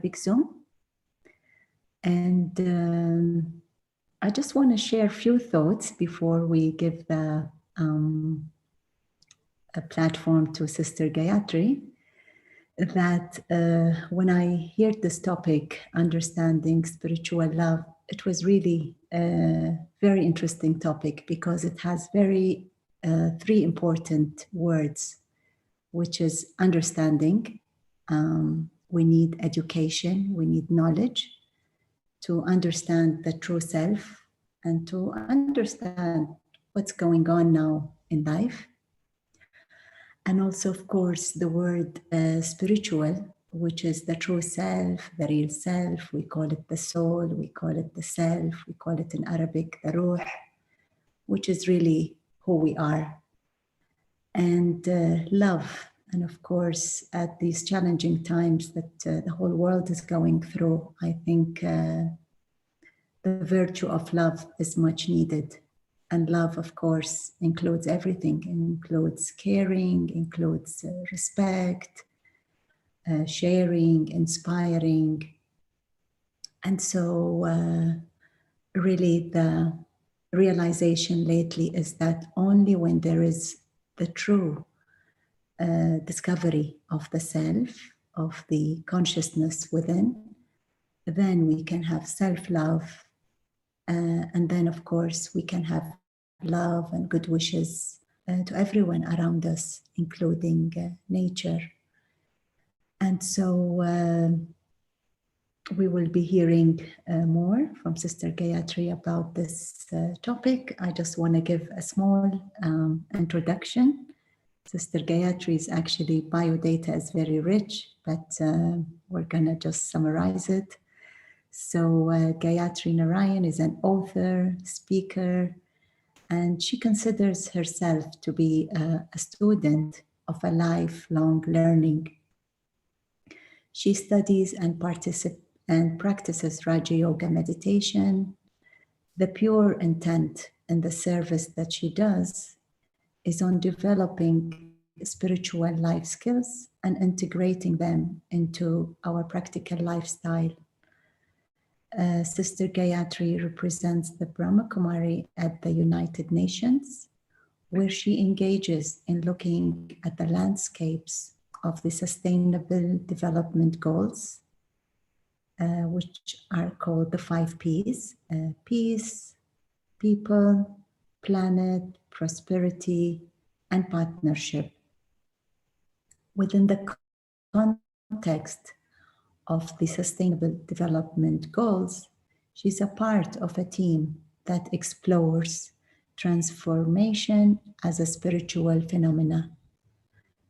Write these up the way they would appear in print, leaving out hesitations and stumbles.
Arabic Zoom. And I just want to share a few thoughts before we give the a platform to Sister Gayatri, that when I heard this topic, understanding spiritual love, it was really a very interesting topic because it has three important words, which is understanding. We need education, we need knowledge to understand the true self and to understand what's going on now in life. And also, of course, the word spiritual, which is the true self, the real self. We call it the soul, we call it the self, we call it in Arabic the ruh, which is really who we are. And love. And of course, at these challenging times that the whole world is going through, I think the virtue of love is much needed. And love, of course, includes everything. It includes caring, includes respect, sharing, inspiring. And so really the realization lately is that only when there is the true discovery of the self, of the consciousness within, then we can have self-love. And then, of course, we can have love and good wishes to everyone around us, including nature. And so we will be hearing more from Sister Gayatri about this topic. I just want to give a small introduction. Sister Gayatri's actually biodata is very rich, but we're going to just summarize it. So Gayatri Naraine is an author, speaker, and she considers herself to be a student of a lifelong learning. She studies and practices Raja Yoga meditation. The pure intent in the service that she does is on developing spiritual life skills and integrating them into our practical lifestyle. Sister Gayatri represents the Brahma Kumari at the United Nations, where she engages in looking at the landscapes of the Sustainable Development Goals, which are called the 5 Ps, peace, people, planet, prosperity, and partnership. Within the context of the Sustainable Development Goals, she's a part of a team that explores transformation as a spiritual phenomena.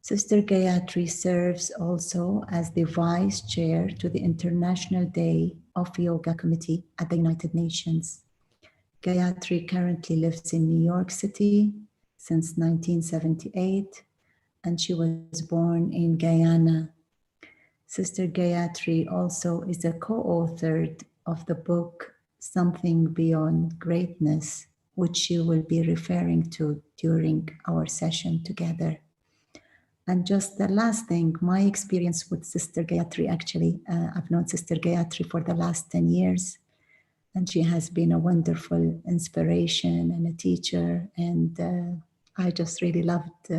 Sister Gayatri serves also as the Vice Chair to the International Day of Yoga Committee at the United Nations. Gayatri currently lives in New York City since 1978, and she was born in Guyana. Sister Gayatri also is a co-author of the book Something Beyond Greatness, which she will be referring to during our session together. And just the last thing, my experience with Sister Gayatri, actually, I've known Sister Gayatri for the last 10 years. And she has been a wonderful inspiration and a teacher. And I just really loved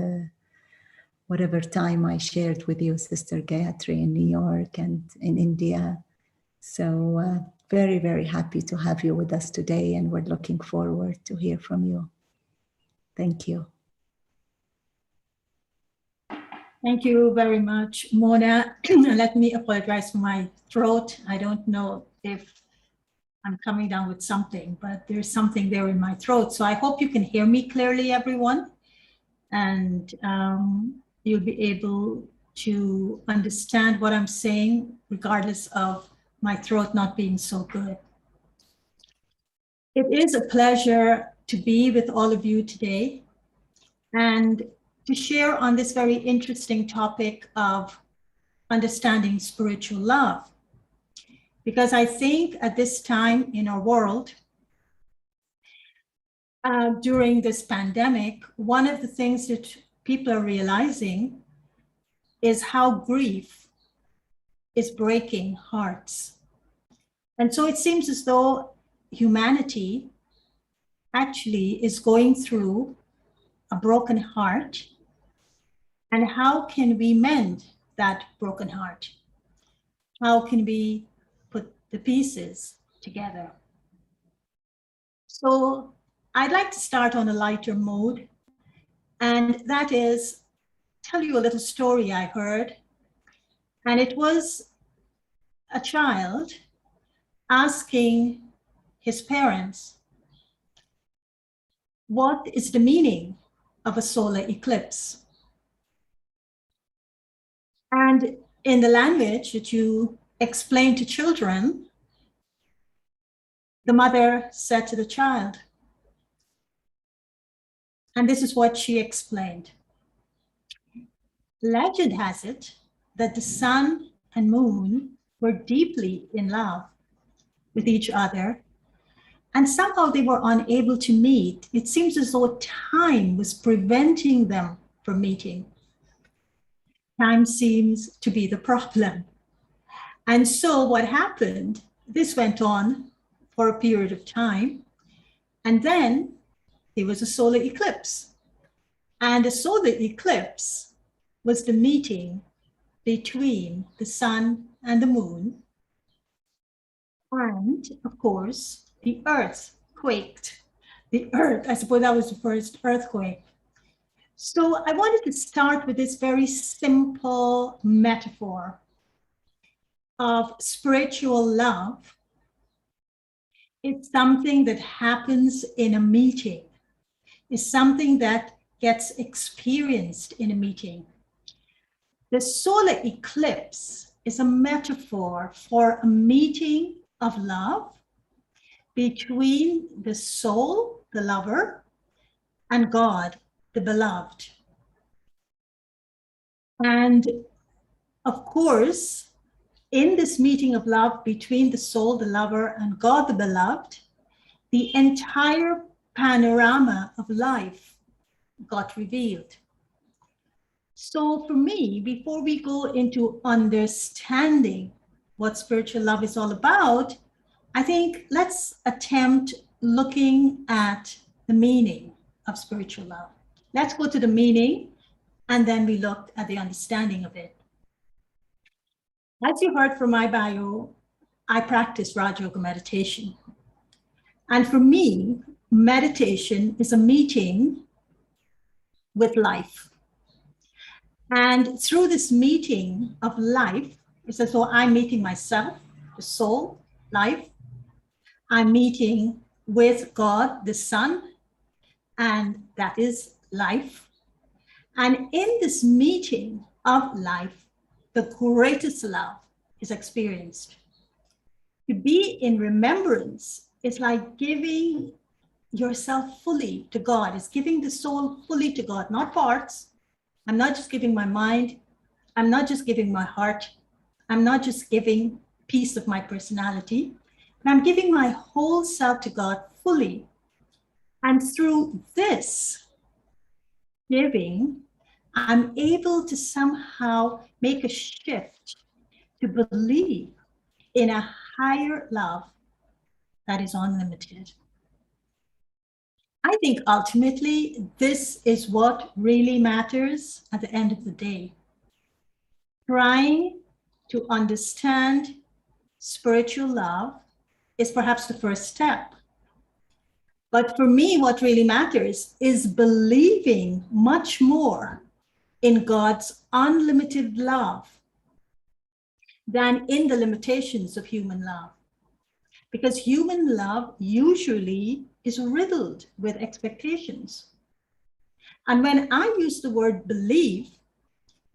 whatever time I shared with you, Sister Gayatri, in New York and in India. So very, very happy to have you with us today. And we're looking forward to hear from you. Thank you. Thank you very much, Mona. Let me apologize for my throat. I don't know if I'm coming down with something, but there's something there in my throat. So I hope you can hear me clearly, everyone. And you'll be able to understand what I'm saying, regardless of my throat not being so good. It is a pleasure to be with all of you today and to share on this very interesting topic of understanding spiritual love. Because I think at this time in our world, during this pandemic, one of the things that people are realizing is how grief is breaking hearts. And so it seems as though humanity actually is going through a broken heart. And how can we mend that broken heart? How can we put the pieces together? So I'd like to start on a lighter mode, and that is tell you a little story I heard. And it was a child asking his parents, what is the meaning of a solar eclipse? And in the language that you explain to children, the mother said to the child, and this is what she explained. Legend has it that the sun and moon were deeply in love with each other, and somehow they were unable to meet. It seems as though time was preventing them from meeting. Time seems to be the problem. And so what happened, this went on for a period of time, and then there was a solar eclipse. And the solar eclipse was the meeting between the sun and the moon. And of course, the earth quaked. The earth, I suppose that was the first earthquake. So I wanted to start with this very simple metaphor of spiritual love. It's something that happens in a meeting. It's something that gets experienced in a meeting. The solar eclipse is a metaphor for a meeting of love between the soul, the lover, and God, the beloved. And of course, in this meeting of love between the soul, the lover, and God, the beloved, the entire panorama of life got revealed. So for me, before we go into understanding what spiritual love is all about, I think let's attempt looking at the meaning of spiritual love. Let's go to the meaning, and then we look at the understanding of it. As you heard from my bio, I practice Raja Yoga meditation. And for me, meditation is a meeting with life. And through this meeting of life, it's as though I'm meeting myself, the soul, life. I'm meeting with God, the Son, and that is life. And in this meeting of life, the greatest love is experienced. To be in remembrance is like giving yourself fully to God. It's giving the soul fully to God, not parts. I'm not just giving my mind. I'm not just giving my heart. I'm not just giving piece of my personality, but I'm giving my whole self to God fully. And through this giving, I'm able to somehow make a shift to believe in a higher love that is unlimited. I think ultimately this is what really matters at the end of the day. Trying to understand spiritual love is perhaps the first step. But for me, what really matters is believing much more in God's unlimited love than in the limitations of human love. Because human love usually is riddled with expectations. And when I use the word believe,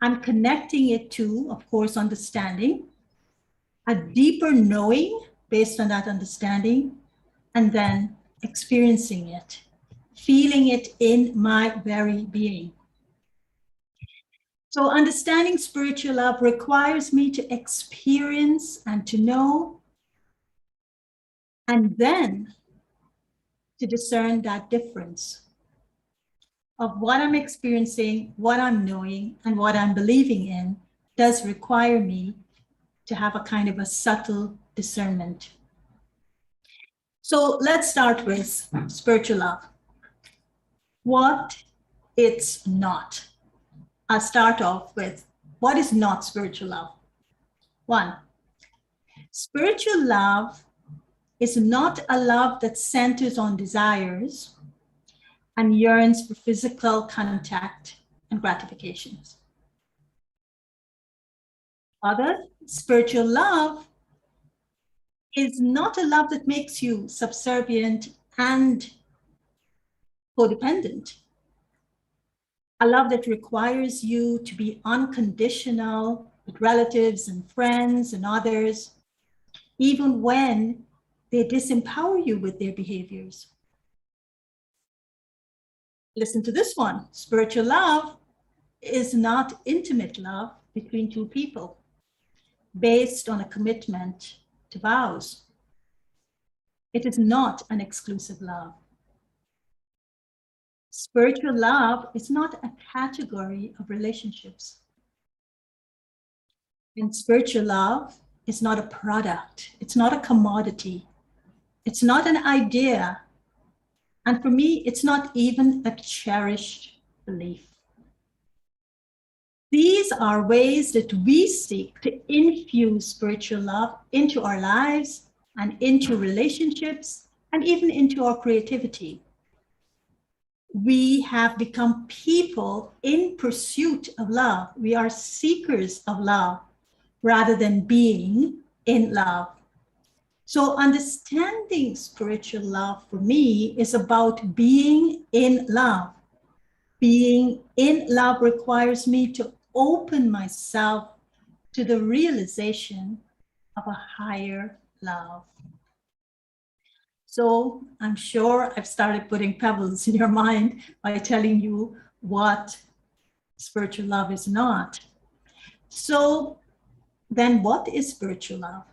I'm connecting it to, of course, understanding, a deeper knowing based on that understanding, and then experiencing it, feeling it in my very being. So understanding spiritual love requires me to experience and to know, and then to discern that difference of what I'm experiencing, what I'm knowing, and what I'm believing in does require me to have a kind of a subtle discernment. So let's start with spiritual love. What it's not. I'll start off with what is not spiritual love. One, spiritual love is not a love that centers on desires and yearns for physical contact and gratifications. Other, spiritual love is not a love that makes you subservient and codependent. A love that requires you to be unconditional with relatives and friends and others, even when they disempower you with their behaviors. Listen to this one. Spiritual love is not intimate love between two people based on a commitment to vows. It is not an exclusive love. Spiritual love is not a category of relationships. And spiritual love is not a product. It's not a commodity. It's not an idea. And for me, it's not even a cherished belief. These are ways that we seek to infuse spiritual love into our lives and into relationships and even into our creativity. We have become people in pursuit of love. We are seekers of love rather than being in love. So understanding spiritual love for me is about being in love. Being in love requires me to open myself to the realization of a higher love. So I'm sure I've started putting pebbles in your mind by telling you what spiritual love is not. So then what is spiritual love?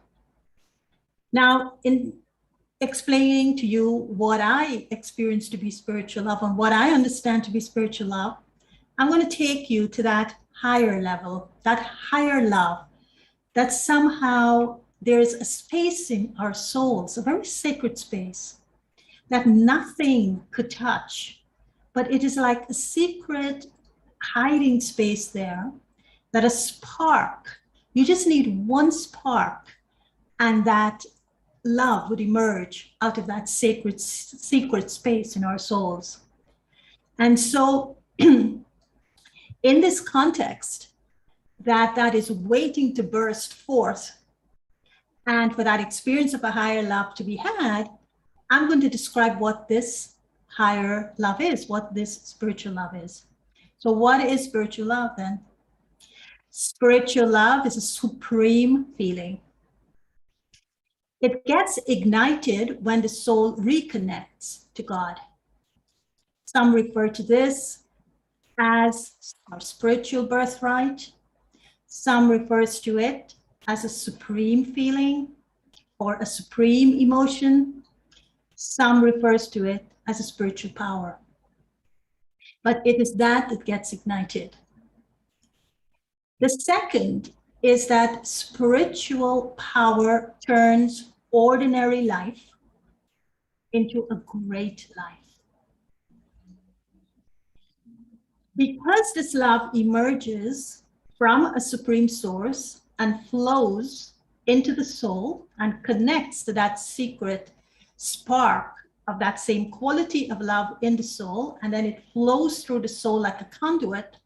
Now, in explaining to you what I experience to be spiritual love and what I understand to be spiritual love, I'm going to take you to that higher level, that higher love, that somehow there's a space in our souls, a very sacred space that nothing could touch, but it is like a secret hiding space there, that a spark, you just need one spark, and that love would emerge out of that sacred secret space in our souls. And so in this context, that is waiting to burst forth, and for that experience of a higher love to be had, I'm going to describe what this higher love is, what this spiritual love is. So what is spiritual love then? Spiritual love is a supreme feeling. It gets ignited when the soul reconnects to God. Some refer to this as our spiritual birthright. Some refers to it as a supreme feeling or a supreme emotion. Some refers to it as a spiritual power. But it is that gets ignited. The second is that spiritual power turns ordinary life into a great life. Because this love emerges from a supreme source and flows into the soul and connects to that secret spark of that same quality of love in the soul, and then it flows through the soul like a conduit,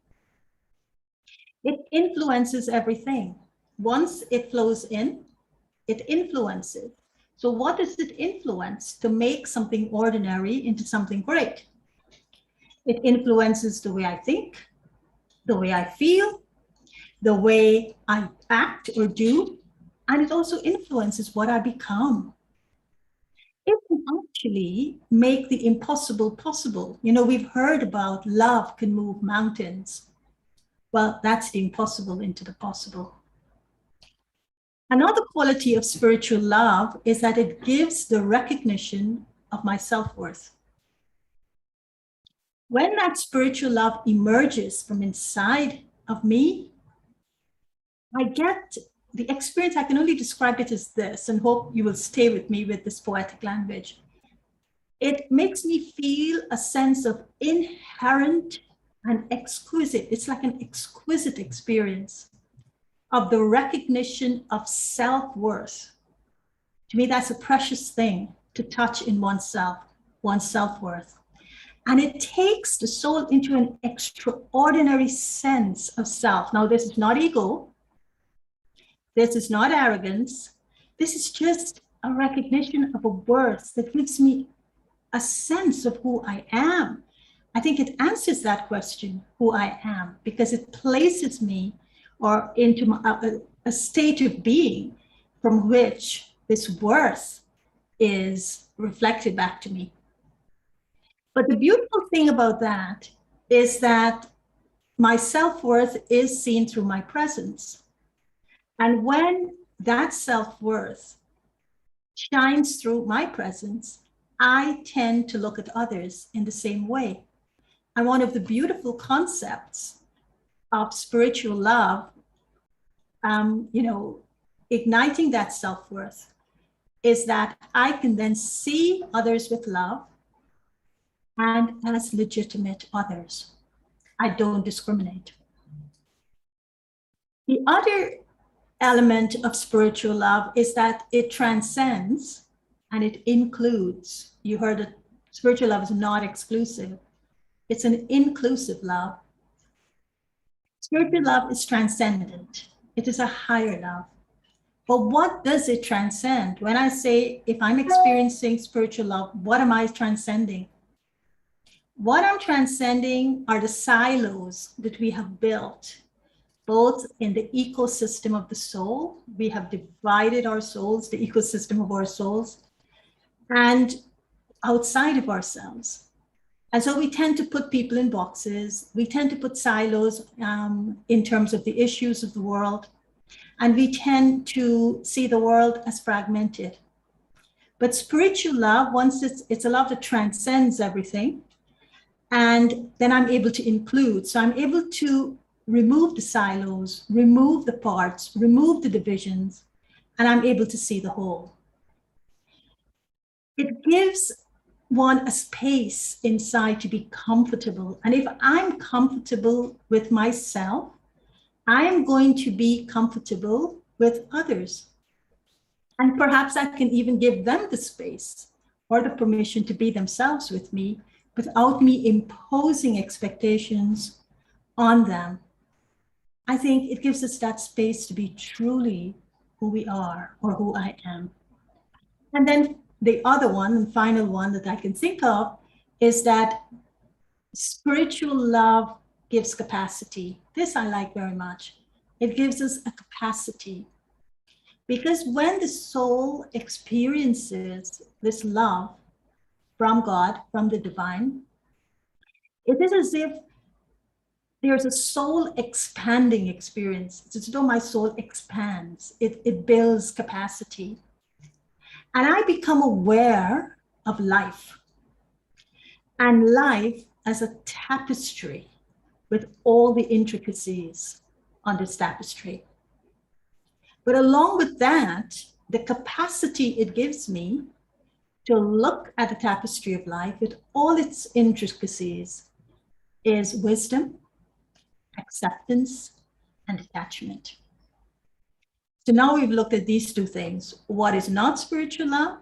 it influences everything. Once it flows in, it influences. So what does it influence to make something ordinary into something great? It influences the way I think, the way I feel, the way I act or do, and it also influences what I become. It can actually make the impossible possible. You know, we've heard about love can move mountains. Well, that's the impossible into the possible. Another quality of spiritual love is that it gives the recognition of my self-worth. When that spiritual love emerges from inside of me, I get the experience, I can only describe it as this, and hope you will stay with me with this poetic language. It makes me feel a sense of inherent and exquisite, it's like an exquisite experience of the recognition of self-worth. To me, that's a precious thing to touch in oneself, one's self-worth. And it takes the soul into an extraordinary sense of self. Now, this is not ego. This is not arrogance. This is just a recognition of a worth that gives me a sense of who I am. I think it answers that question, who I am, because it places me or into a state of being from which this worth is reflected back to me. But the beautiful thing about that is that my self-worth is seen through my presence. And when that self-worth shines through my presence, I tend to look at others in the same way. And one of the beautiful concepts of spiritual love, igniting that self-worth, is that I can then see others with love and as legitimate others. I don't discriminate. The other element of spiritual love is that it transcends and it includes. You heard that spiritual love is not exclusive. It's an inclusive love. Spiritual love is transcendent. It is a higher love. But what does it transcend? When I say, if I'm experiencing spiritual love, what am I transcending? What I'm transcending are the silos that we have built, both in the ecosystem of the soul. We have divided our souls, the ecosystem of our souls, and outside of ourselves. And so we tend to put people in boxes. We tend to put silos in terms of the issues of the world. And we tend to see the world as fragmented. But spiritual love, once it's a love that transcends everything, and then I'm able to include. So I'm able to remove the silos, remove the parts, remove the divisions, and I'm able to see the whole. It gives one a space inside to be comfortable. And if I'm comfortable with myself, I am going to be comfortable with others. And perhaps I can even give them the space or the permission to be themselves with me without me imposing expectations on them. I think it gives us that space to be truly who we are or who I am. And then the other one and final one that I can think of is that spiritual love gives capacity. This I like very much. It gives us a capacity. Because when the soul experiences this love from God, from the divine, it is as if there's a soul expanding experience. It's as though my soul expands. It builds capacity. And I become aware of life. And life as a tapestry with all the intricacies on this tapestry. But along with that, the capacity it gives me to look at the tapestry of life with all its intricacies is wisdom, acceptance, and attachment. So now we've looked at these two things: what is not spiritual love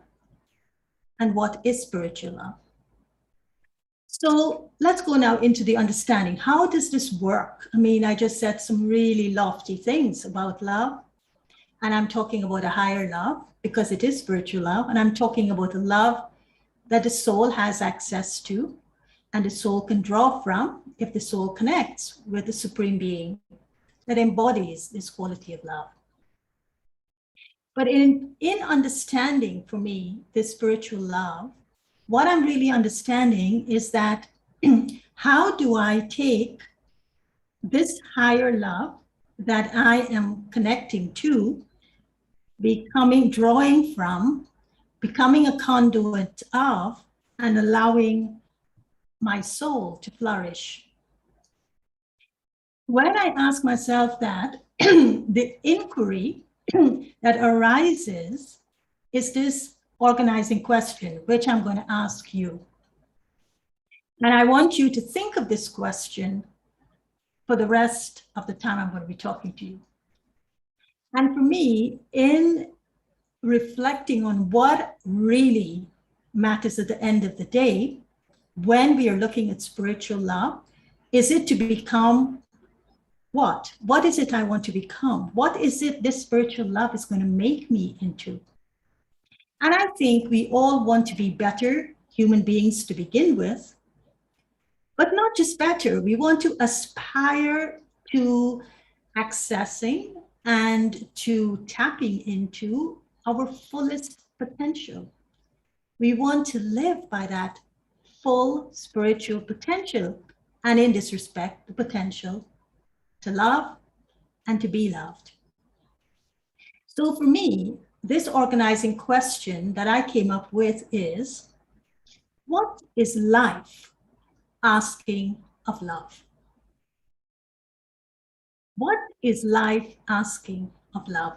and what is spiritual love. So let's go now into the understanding. How does this work? I mean, I just said some really lofty things about love, and I'm talking about a higher love because it is spiritual love, and I'm talking about a love that the soul has access to and the soul can draw from if the soul connects with the Supreme Being that embodies this quality of love. But in understanding, for me, this spiritual love, what I'm really understanding is that how do I take this higher love that I am connecting to, drawing from, becoming a conduit of, and allowing my soul to flourish. When I ask myself that, the inquiry that arises is this organizing question, which I'm going to ask you. And I want you to think of this question for the rest of the time I'm going to be talking to you. And for me, in reflecting on what really matters at the end of the day, when we are looking at spiritual love, is it to become what? What is it I want to become? What is it this spiritual love is going to make me into? And I think we all want to be better human beings to begin with, but not just better. We want to aspire to accessing and to tapping into our fullest potential. We want to live by that full spiritual potential, and in this respect, the potential to love and to be loved. So for me, this organizing question that I came up with is, what is life asking of love? What is life asking of love?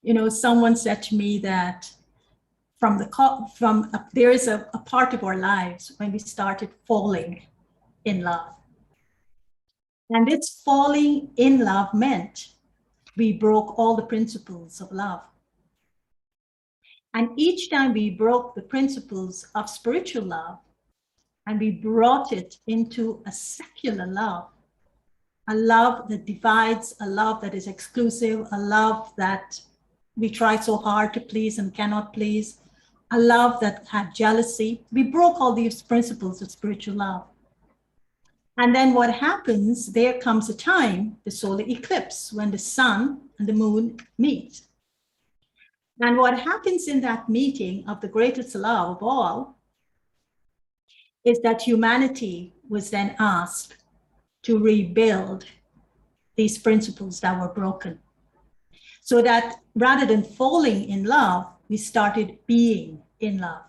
You know, someone said to me that there is a part of our lives when we started falling in love. And this falling in love meant we broke all the principles of love. And each time we broke the principles of spiritual love and we brought it into a secular love, a love that divides, a love that is exclusive, a love that we try so hard to please and cannot please, a love that had jealousy. We broke all these principles of spiritual love. And then what happens, there comes a time, the solar eclipse, when the sun and the moon meet. And what happens in that meeting of the greatest love of all is that humanity was then asked to rebuild these principles that were broken. So that rather than falling in love, we started being in love.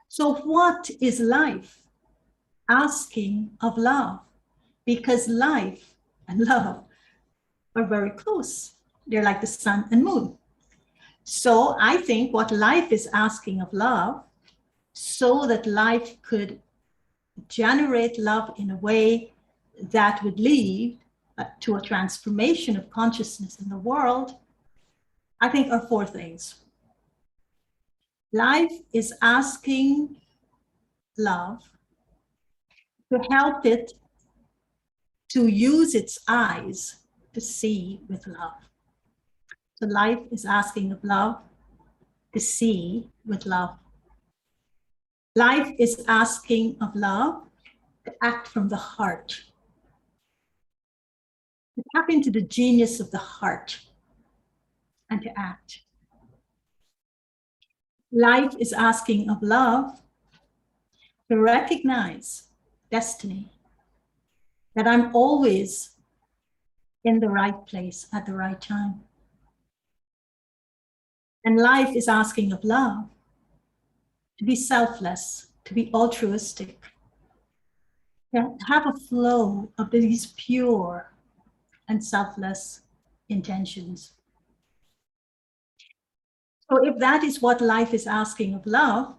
So what is life asking of love? Because life and love are very close. They're like the sun and moon. So I think what life is asking of love, so that life could generate love in a way that would lead to a transformation of consciousness in the world, I think are four things. Life is asking love to help it to use its eyes to see with love. So life is asking of love to see with love. Life is asking of love to act from the heart, to tap into the genius of the heart and to act. Life is asking of love to recognize destiny, that I'm always in the right place at the right time. And life is asking of love to be selfless, to be altruistic, to have a flow of these pure and selfless intentions. So if that is what life is asking of love,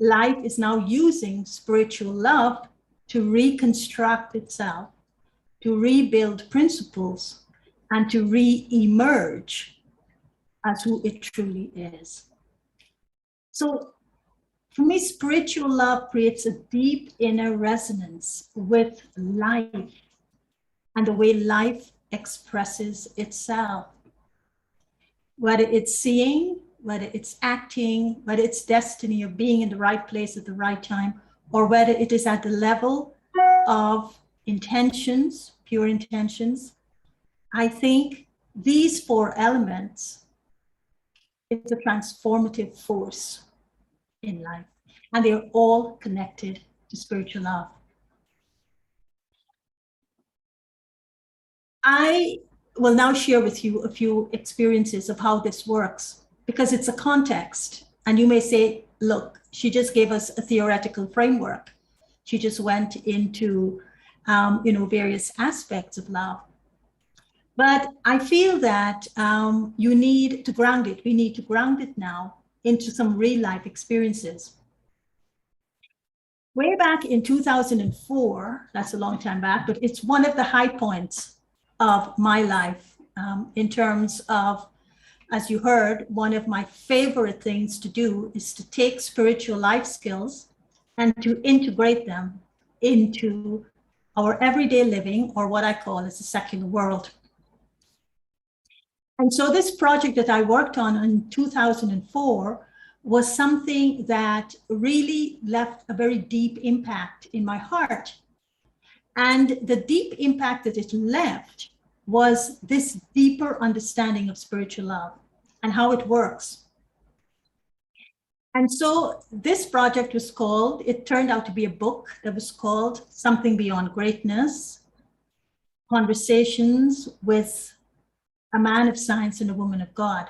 life is now using spiritual love to reconstruct itself, to rebuild principles, and to re-emerge as who it truly is. So for me, spiritual love creates a deep inner resonance with life and the way life expresses itself. Whether it's seeing, whether it's acting, whether it's destiny of being in the right place at the right time, or whether it is at the level of intentions, pure intentions, I think these four elements is a transformative force in life, and they are all connected to spiritual love. I will now share with you a few experiences of how this works, because it's a context. And you may say, look, she just gave us a theoretical framework. She just went into various aspects of love. But I feel that you need to ground it. We need to ground it now into some real life experiences. Way back in 2004, that's a long time back, but it's one of the high points of my life in terms of, as you heard, one of my favorite things to do is to take spiritual life skills and to integrate them into our everyday living, or what I call as the secular world. And so this project that I worked on in 2004 was something that really left a very deep impact in my heart. And the deep impact that it left was this deeper understanding of spiritual love and how it works. And so this project was called, it turned out to be a book that was called Something Beyond Greatness, Conversations with a Man of Science and a Woman of God.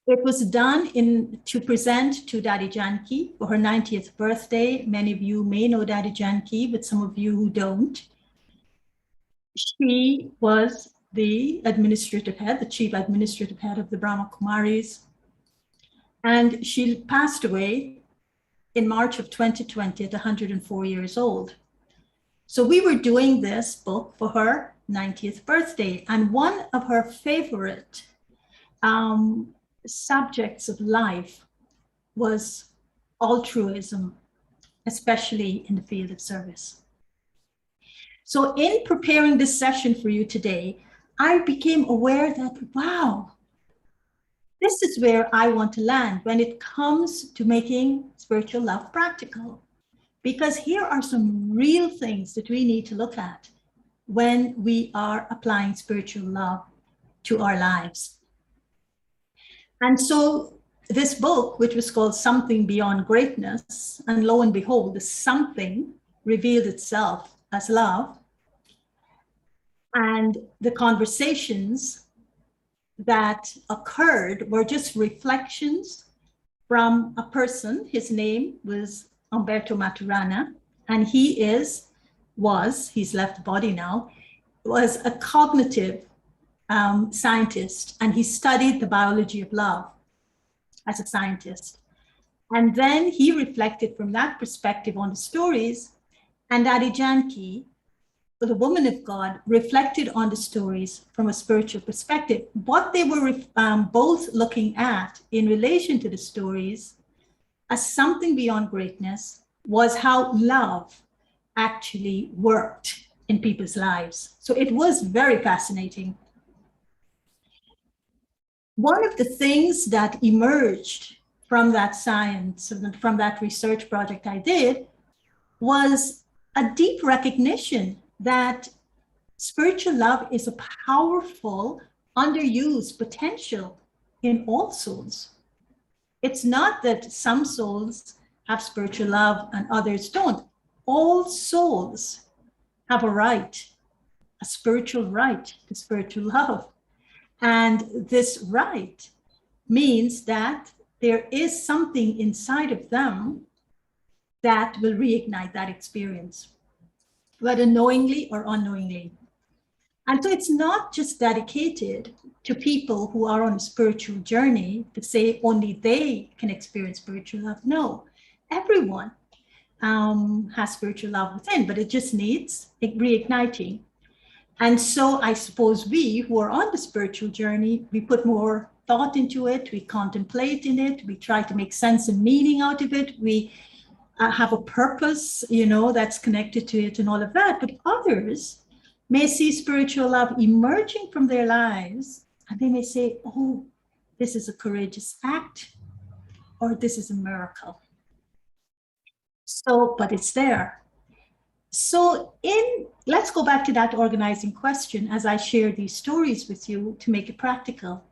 It was done to present to Daddy Janki for her 90th birthday. Many of you may know Daddy Janki, but some of you who don't. She was the administrative head, the chief administrative head of the Brahma Kumaris. And she passed away in March of 2020 at 104 years old. So we were doing this book for her 90th birthday. And one of her favorite subjects of life was altruism, especially in the field of service. So in preparing this session for you today, I became aware that, wow, this is where I want to land when it comes to making spiritual love practical. Because here are some real things that we need to look at when we are applying spiritual love to our lives. And so this book, which was called Something Beyond Greatness, and lo and behold, the something revealed itself as love. And the conversations that occurred were just reflections from a person. His name was Umberto Maturana, and he's left the body now, was a cognitive scientist, and he studied the biology of love as a scientist. And then he reflected from that perspective on the stories, and Daddy Janki, the woman of God, reflected on the stories from a spiritual perspective. What they were both looking at in relation to the stories as something beyond greatness was how love actually worked in people's lives. So it was very fascinating. One of the things that emerged from that science, from that research project I did, was a deep recognition that spiritual love is a powerful, underused potential in all souls. It's not that some souls have spiritual love and others don't. All souls have a right, a spiritual right to spiritual love. And this right means that there is something inside of them that will reignite that experience, whether knowingly or unknowingly. And so it's not just dedicated to people who are on a spiritual journey to say only they can experience spiritual love. No, everyone has spiritual love within, but it just needs reigniting. And so I suppose we who are on the spiritual journey, we put more thought into it, we contemplate in it, we try to make sense and meaning out of it, we have a purpose, that's connected to it and all of that. But others may see spiritual love emerging from their lives, and they may say, oh, this is a courageous act, or this is a miracle. So, but it's there. So let's go back to that organizing question as I share these stories with you to make it practical.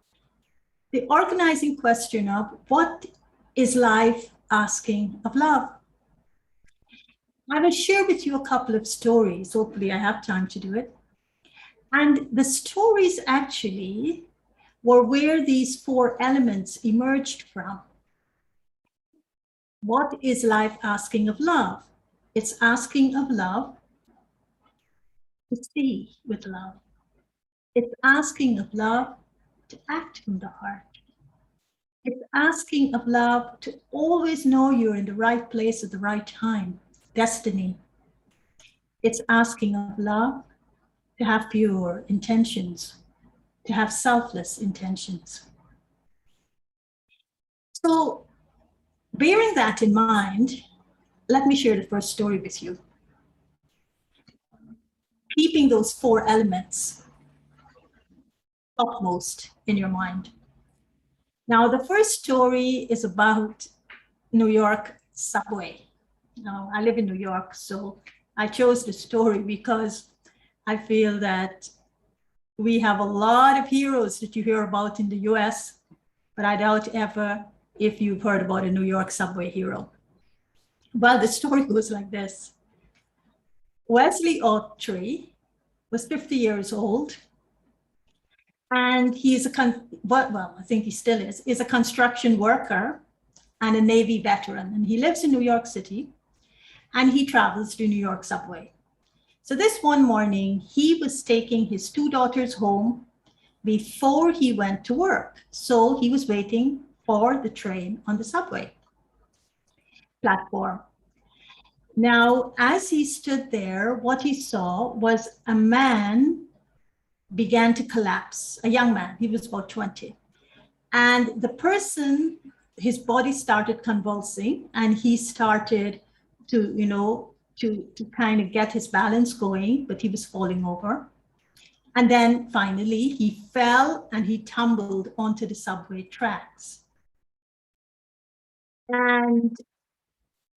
The organizing question of what is life asking of love? I will share with you a couple of stories. Hopefully I have time to do it. And the stories actually were where these four elements emerged from. What is life asking of love? It's asking of love to see with love. It's asking of love to act from the heart. It's asking of love to always know you're in the right place at the right time, destiny. It's asking of love to have pure intentions, to have selfless intentions. So, bearing that in mind, let me share the first story with you. Keeping those four elements upmost in your mind. Now, the first story is about New York subway. Now, I live in New York, so I chose the story because I feel that we have a lot of heroes that you hear about in the US, but I doubt ever if you've heard about a New York subway hero. Well, the story goes like this. Wesley Autry was 50 years old, and he's well, I think he still is a construction worker and a Navy veteran. And he lives in New York City, and he travels to New York subway. So this one morning, he was taking his two daughters home before he went to work. So he was waiting for the train on the subway platform. Now, as he stood there, what he saw was a man began to collapse, a young man, he was about 20. And the person, his body started convulsing, and he started to, to kind of get his balance going, but he was falling over. And then finally, he fell and he tumbled onto the subway tracks. And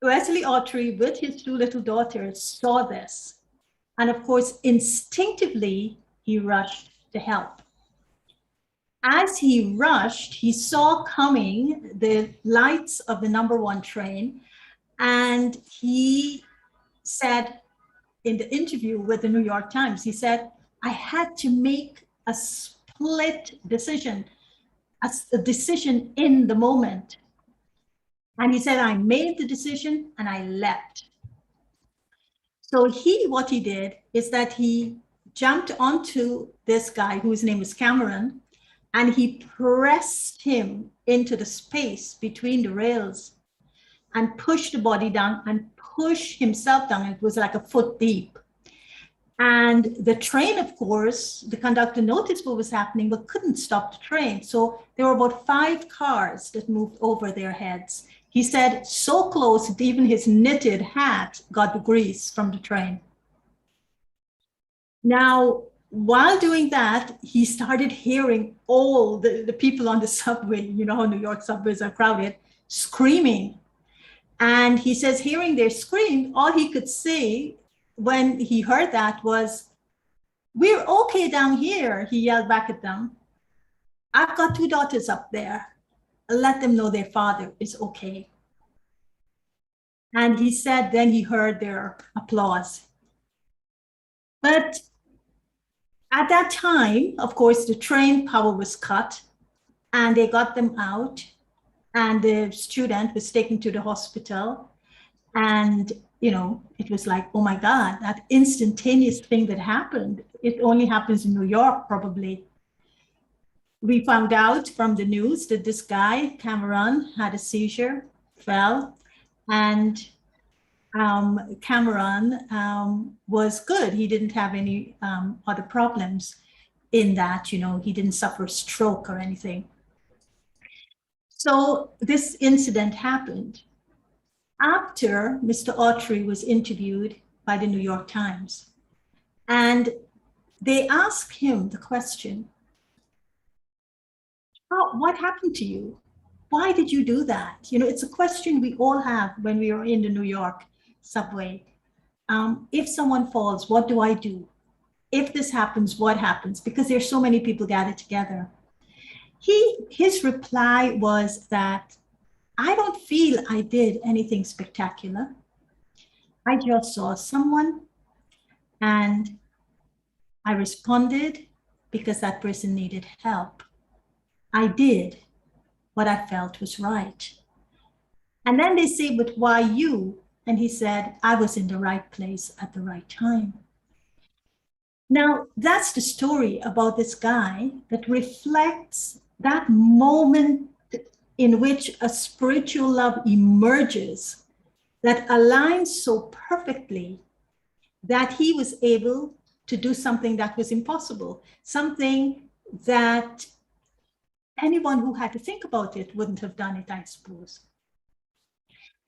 Wesley Autry, with his two little daughters, saw this. And of course, instinctively, he rushed to help. As he rushed, he saw coming the lights of the number one train, and he said in the interview with the New York Times, he said, I had to make a split decision, a decision in the moment. And he said, I made the decision and I leapt. So what he did is that he jumped onto this guy whose name was Cameron, and he pressed him into the space between the rails and pushed the body down and pushed himself down. It was like a foot deep. And the train, of course, the conductor noticed what was happening, but couldn't stop the train. So there were about 5 cars that moved over their heads. He said so close that even his knitted hat got the grease from the train. Now, while doing that, he started hearing all the people on the subway, you know how New York subways are crowded, screaming. And he says, hearing their scream, all he could say when he heard that was, we're okay down here, he yelled back at them. I've got 2 daughters up there. Let them know their father is okay. And he said, then he heard their applause. But at that time, of course, the train power was cut and they got them out, and the student was taken to the hospital. And, it was like, oh my God, that instantaneous thing that happened, it only happens in New York, probably. We found out from the news that this guy, Cameron, had a seizure, fell, and Cameron was good. He didn't have any other problems in that, he didn't suffer stroke or anything. So this incident happened after Mr. Autry was interviewed by the New York Times. And they asked him the question, what happened to you? Why did you do that? It's a question we all have when we are in the New York subway. If someone falls, what do I do? If this happens, what happens? Because there's so many people gathered together. His reply was that, I don't feel I did anything spectacular. I just saw someone and I responded because that person needed help. I did what I felt was right. And then they say, but why you? And he said, I was in the right place at the right time. Now, that's the story about this guy that reflects that moment in which a spiritual love emerges that aligns so perfectly that he was able to do something that was impossible, something that anyone who had to think about it wouldn't have done it, I suppose.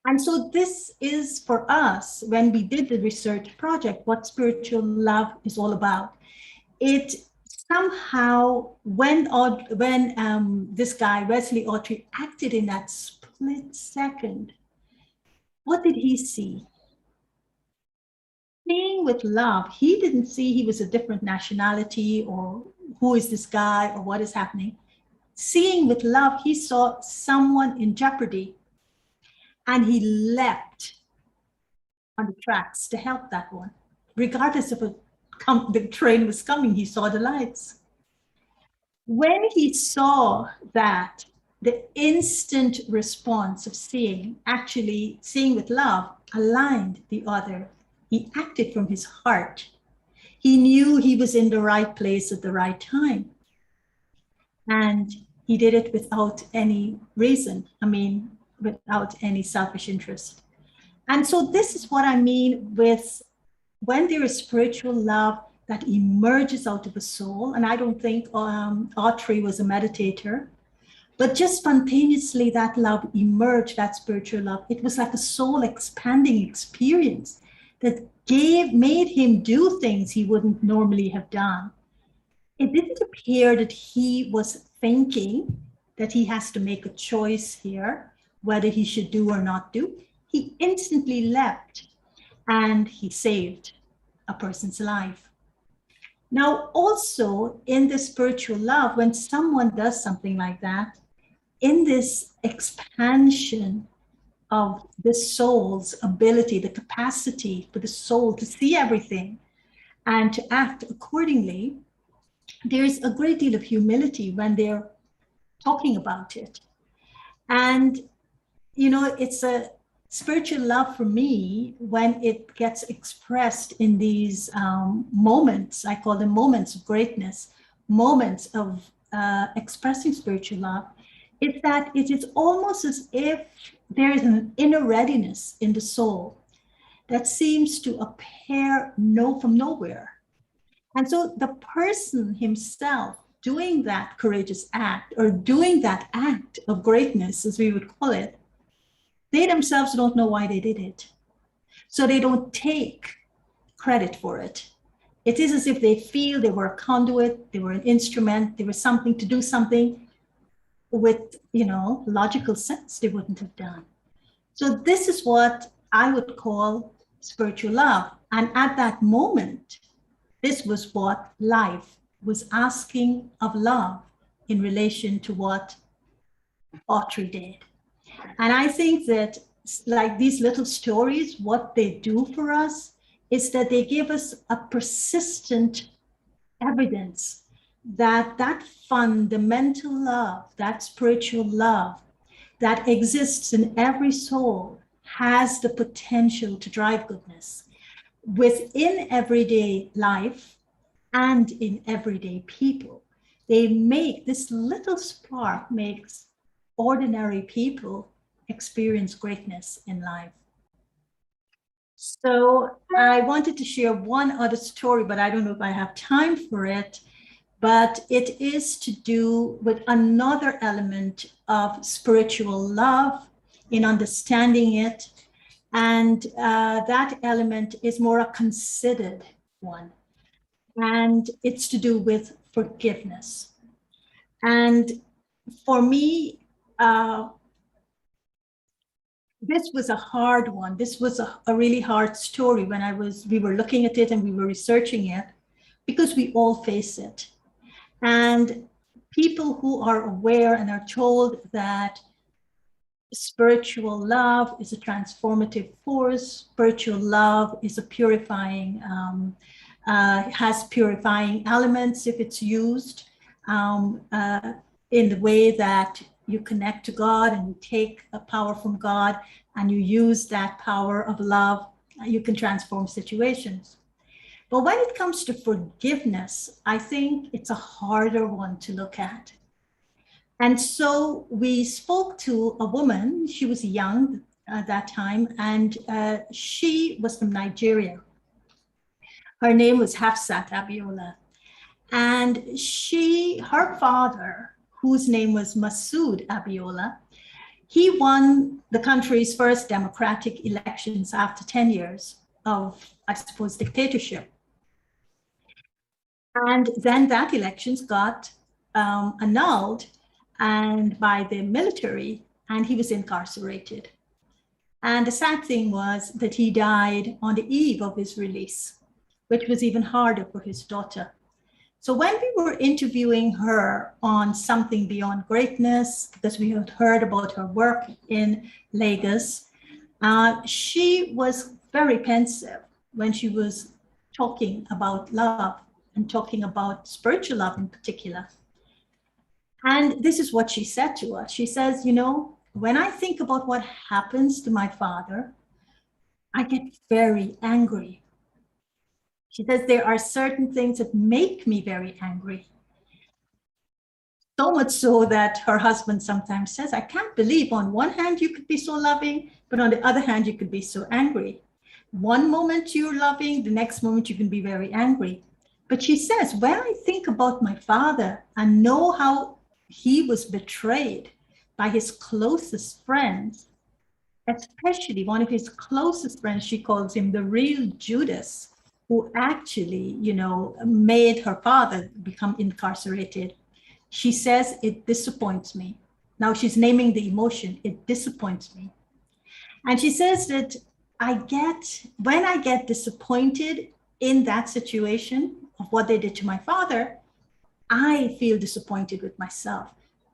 And so this is for us, when we did the research project, what spiritual love is all about. It somehow, when this guy, Wesley Autry, acted in that split second, what did he see? Seeing with love, he didn't see he was a different nationality or who is this guy or what is happening. Seeing with love, he saw someone in jeopardy and he leapt on the tracks to help that one. Regardless of the train was coming, he saw the lights. When he saw that, the instant response of seeing, actually seeing with love, aligned the other. He acted from his heart. He knew he was in the right place at the right time. And he did it without any reason. I mean, without any selfish interest. And so this is what I mean with when there is spiritual love that emerges out of a soul. And I don't think Autry was a meditator, but just spontaneously that love emerged, that spiritual love. It was like a soul expanding experience that made him do things he wouldn't normally have done. It didn't appear that he was thinking that he has to make a choice here, whether he should do or not do. He instantly leapt and he saved a person's life. Now, also in the spiritual love, when someone does something like that, in this expansion of the soul's ability, the capacity for the soul to see everything and to act accordingly, there's a great deal of humility when they're talking about it. And, you know, it's a spiritual love for me when it gets expressed in these moments. I call them moments of greatness, moments of expressing spiritual love. It's that it is almost as if there is an inner readiness in the soul that seems to appear from nowhere. And so the person himself doing that courageous act or doing that act of greatness, as we would call it, they themselves don't know why they did it. So they don't take credit for it. It is as if they feel they were a conduit, they were an instrument, they were something to do something with, you know, logical sense they wouldn't have done. So this is what I would call spiritual love. And at that moment, this was what life was asking of love in relation to what Autry did. And I think that, like these little stories, what they do for us is that they give us a persistent evidence that that fundamental love, that spiritual love that exists in every soul has the potential to drive goodness within everyday life and in everyday people. This little spark makes ordinary people experience greatness in life. So I wanted to share one other story, but I don't know if I have time for it. But it is to do with another element of spiritual love in understanding it. And that element is more a considered one. And it's to do with forgiveness. And for me, this was a hard one. This was a really hard story when we were looking at it and we were researching it, because we all face it. And people who are aware and are told that spiritual love is a transformative force, spiritual love is a purifying, has purifying elements if it's used in the way that you connect to God and you take a power from God and you use that power of love, you can transform situations. But when it comes to forgiveness, I think it's a harder one to look at. And so we spoke to a woman. She was young at that time, and she was from Nigeria. Her name was Hafsat Abiola. And her father, whose name was Masood Abiola, he won the country's first democratic elections after 10 years of, I suppose, dictatorship. And then that elections got annulled and by the military, and he was incarcerated. And the sad thing was that he died on the eve of his release, which was even harder for his daughter. So when we were interviewing her on Something Beyond Greatness, because we had heard about her work in Lagos, she was very pensive when she was talking about love and talking about spiritual love in particular. And this is what she said to us. She says, you know, when I think about what happens to my father, I get very angry. She says there are certain things that make me very angry. So much so that her husband sometimes says, I can't believe on one hand you could be so loving, but on the other hand, you could be so angry. One moment you're loving, the next moment you can be very angry. But she says, when I think about my father and know how he was betrayed by his closest friends, especially one of his closest friends, she calls him the real Judas, who actually, you know, made her father become incarcerated. She says, it disappoints me. Now she's naming the emotion, it disappoints me. And she says that when I get disappointed in that situation of what they did to my father, I feel disappointed with myself,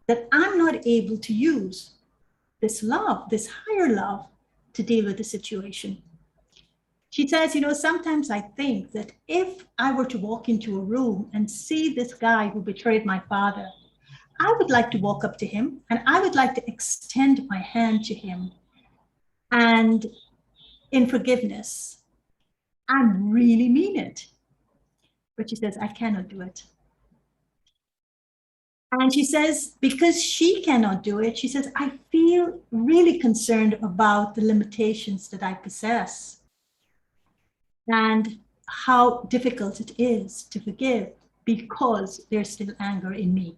that I'm not able to use this love, this higher love, to deal with the situation. She says, you know, sometimes I think that if I were to walk into a room and see this guy who betrayed my father, I would like to walk up to him and I would like to extend my hand to him. And in forgiveness, I really mean it. But she says, I cannot do it. And she says, because she cannot do it, she says, I feel really concerned about the limitations that I possess and how difficult it is to forgive because there's still anger in me.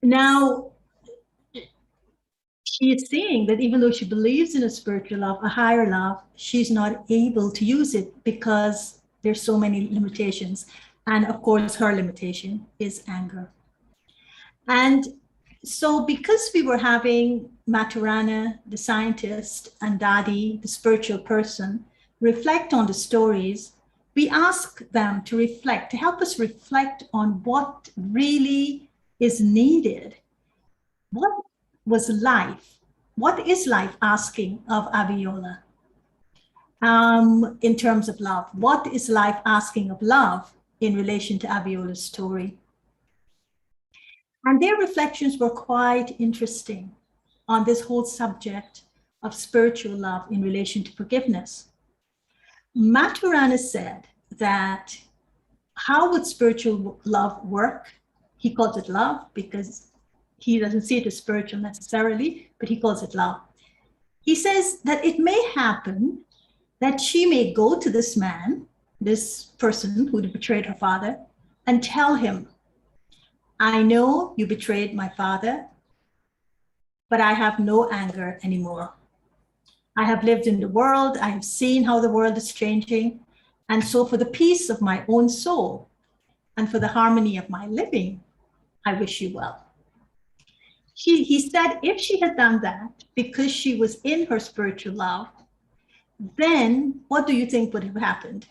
Now, she is saying that even though she believes in a spiritual love, a higher love, she's not able to use it because there's so many limitations. And of course, her limitation is anger. And so because we were having Maturana, the scientist, and Dadi, the spiritual person, reflect on the stories, we ask them to reflect, to help us reflect on what really is needed. What was life? What is life asking of Abiola in terms of love? What is life asking of love in relation to Abiola's story? And their reflections were quite interesting on this whole subject of spiritual love in relation to forgiveness. Maturana said that how would spiritual love work? He calls it love because he doesn't see it as spiritual necessarily, but he calls it love. He says that it may happen that she may go to this man, this person who betrayed her father, and tell him, I know you betrayed my father, but I have no anger anymore. I have lived in the world. I have seen how the world is changing. And so for the peace of my own soul and for the harmony of my living, I wish you well. He said if she had done that because she was in her spiritual love, then what do you think would have happened?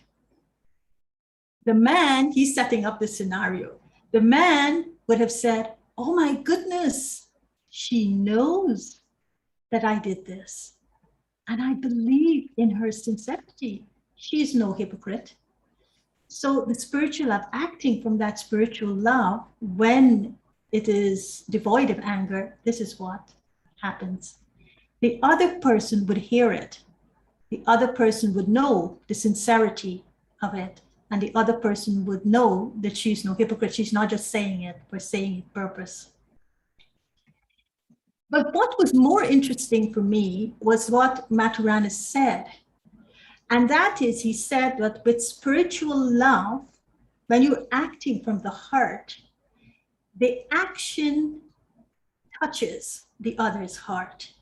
The man, he's setting up this scenario. The man would have said, oh my goodness, she knows that I did this. And I believe in her sincerity. She's no hypocrite. So the spiritual love, acting from that spiritual love, when it is devoid of anger, this is what happens. The other person would hear it. The other person would know the sincerity of it. And the other person would know that she's no hypocrite. She's not just saying it for saying it purpose. But what was more interesting for me was what Maturana said. And that is, he said that with spiritual love, when you're acting from the heart, the action touches the other's heart.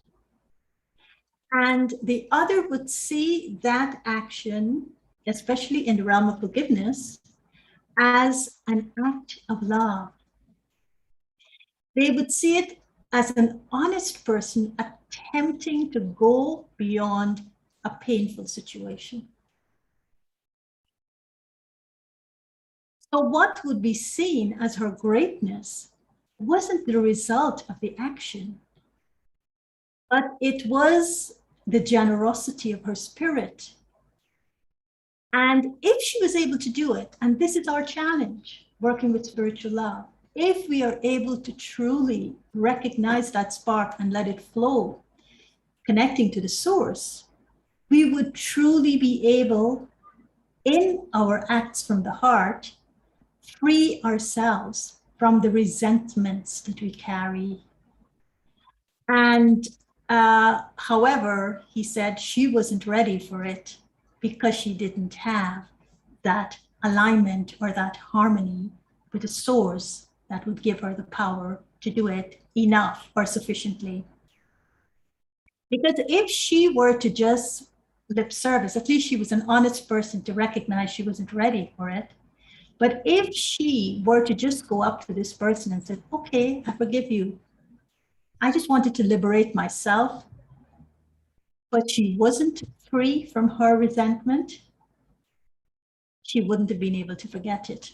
And the other would see that action, especially in the realm of forgiveness, as an act of love. They would see it as an honest person attempting to go beyond a painful situation. So what would be seen as her greatness wasn't the result of the action, but it was the generosity of her spirit. And if she was able to do it, and this is our challenge, working with spiritual love, if we are able to truly recognize that spark and let it flow, connecting to the source, we would truly be able, in our acts from the heart, free ourselves from the resentments that we carry. And however, he said she wasn't ready for it because she didn't have that alignment or that harmony with the source that would give her the power to do it enough or sufficiently. Because if she were to just lip service, at least she was an honest person to recognize she wasn't ready for it. But if she were to just go up to this person and said, okay, I forgive you. I just wanted to liberate myself, but she wasn't free from her resentment, she wouldn't have been able to forget it.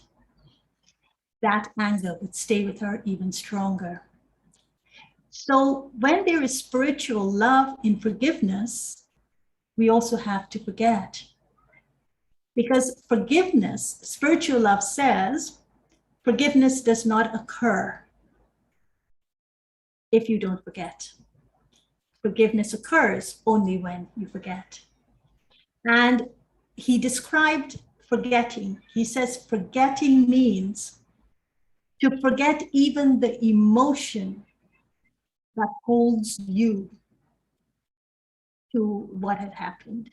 That anger would stay with her even stronger. So when there is spiritual love in forgiveness, we also have to forget. Because forgiveness, spiritual love says, forgiveness does not occur if you don't forget. Forgiveness occurs only when you forget. And he described forgetting. He says forgetting means to forget even the emotion that holds you to what had happened.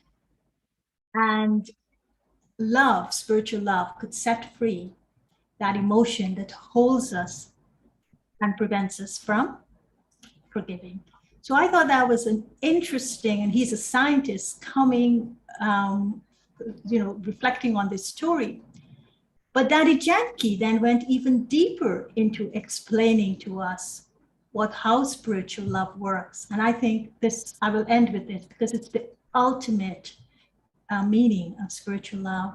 And love, spiritual love, could set free that emotion that holds us and prevents us from forgiving. So I thought that was an interesting, and he's a scientist coming, reflecting on this story. But Daddy Janki then went even deeper into explaining to us how spiritual love works. And I think this, I will end with this because it's the ultimate meaning of spiritual love.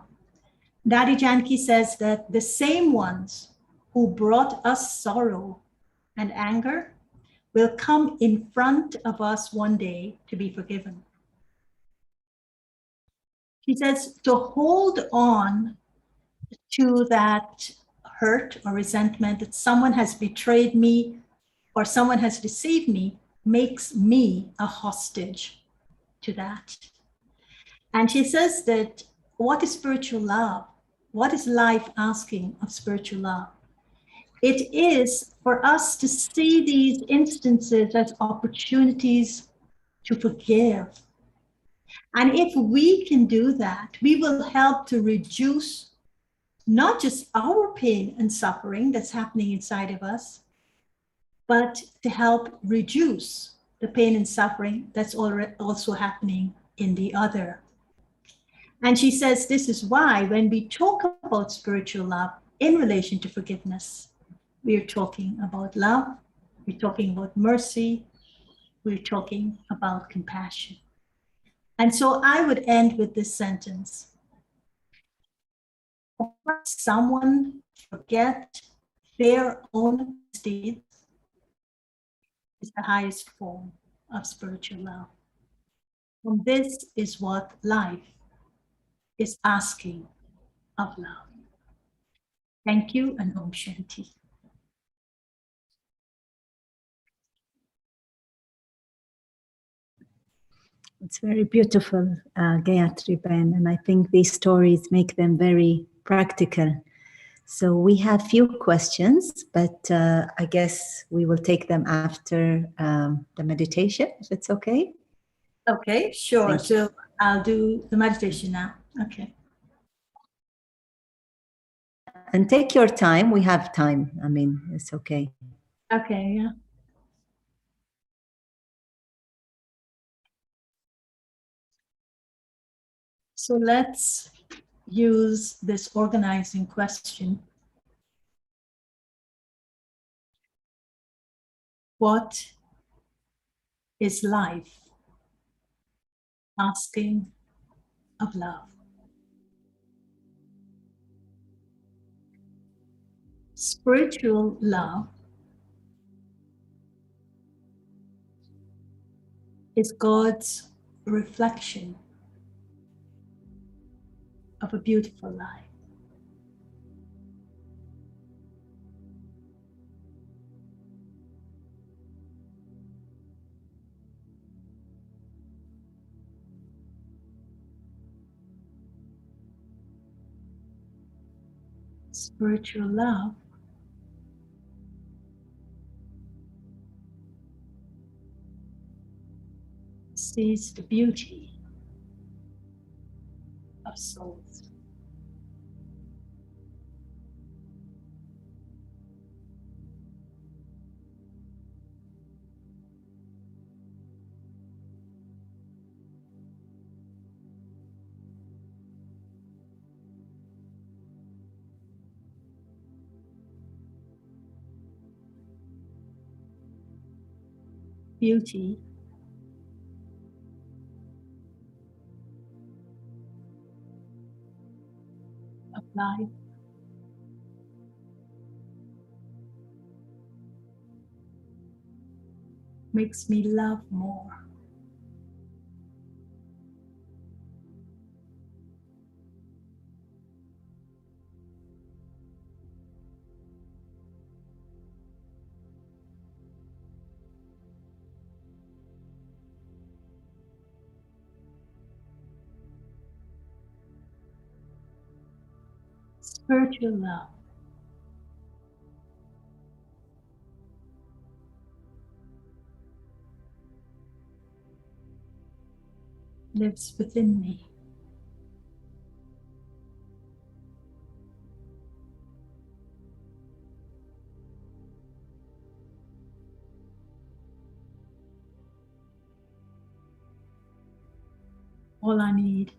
Daddy Janki says that the same ones who brought us sorrow and anger will come in front of us one day to be forgiven. He says to hold on to that hurt or resentment that someone has betrayed me or someone has deceived me makes me a hostage to that. And she says that what is spiritual love? What is life asking of spiritual love? It is for us to see these instances as opportunities to forgive. And if we can do that, we will help to reduce not just our pain and suffering that's happening inside of us, but to help reduce the pain and suffering that's also happening in the other. And she says this is why when we talk about spiritual love in relation to forgiveness, we're talking about love, we're talking about mercy, we're talking about compassion. And so I would end with this sentence. Someone forget their own deeds is the highest form of spiritual love. And this is what life is asking of love. Thank you and Om Shanti. It's very beautiful, Gayatri Ben, and I think these stories make them very practical. So we have few questions, but I guess we will take them after the meditation, if it's okay. Okay, sure. So I'll do the meditation now. Okay. And take your time. We have time. I mean, it's okay. Okay, yeah. So let's use this organizing question. What is life? Asking of love. Spiritual love is God's reflection of a beautiful life. Spiritual love sees the beauty of souls. Beauty of life makes me love more. Spiritual love lives within me. All I need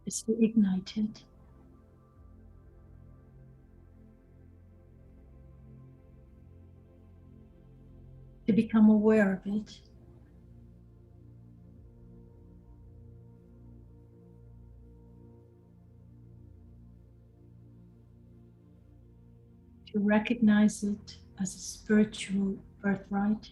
is to ignite it. To become aware of it. To recognize it as a spiritual birthright.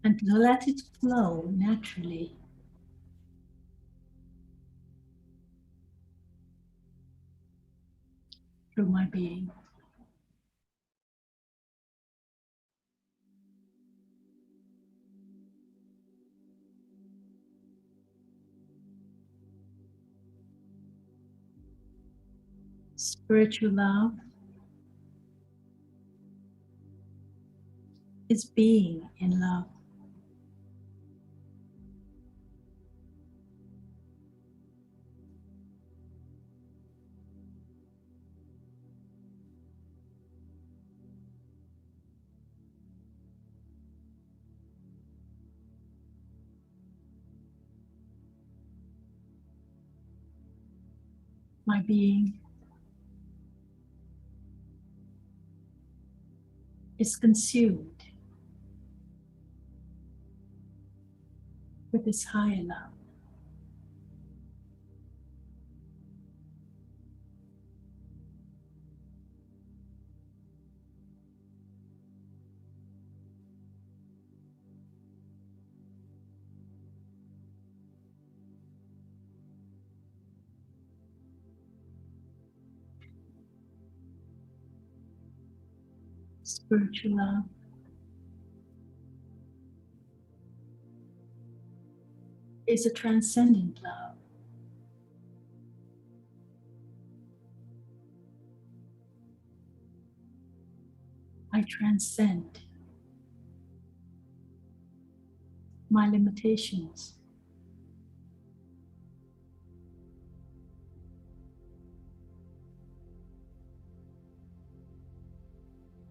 And to let it flow naturally through my being. Spiritual love is being in love. My being is consumed with this higher love. Spiritual love is a transcendent love. I transcend my limitations.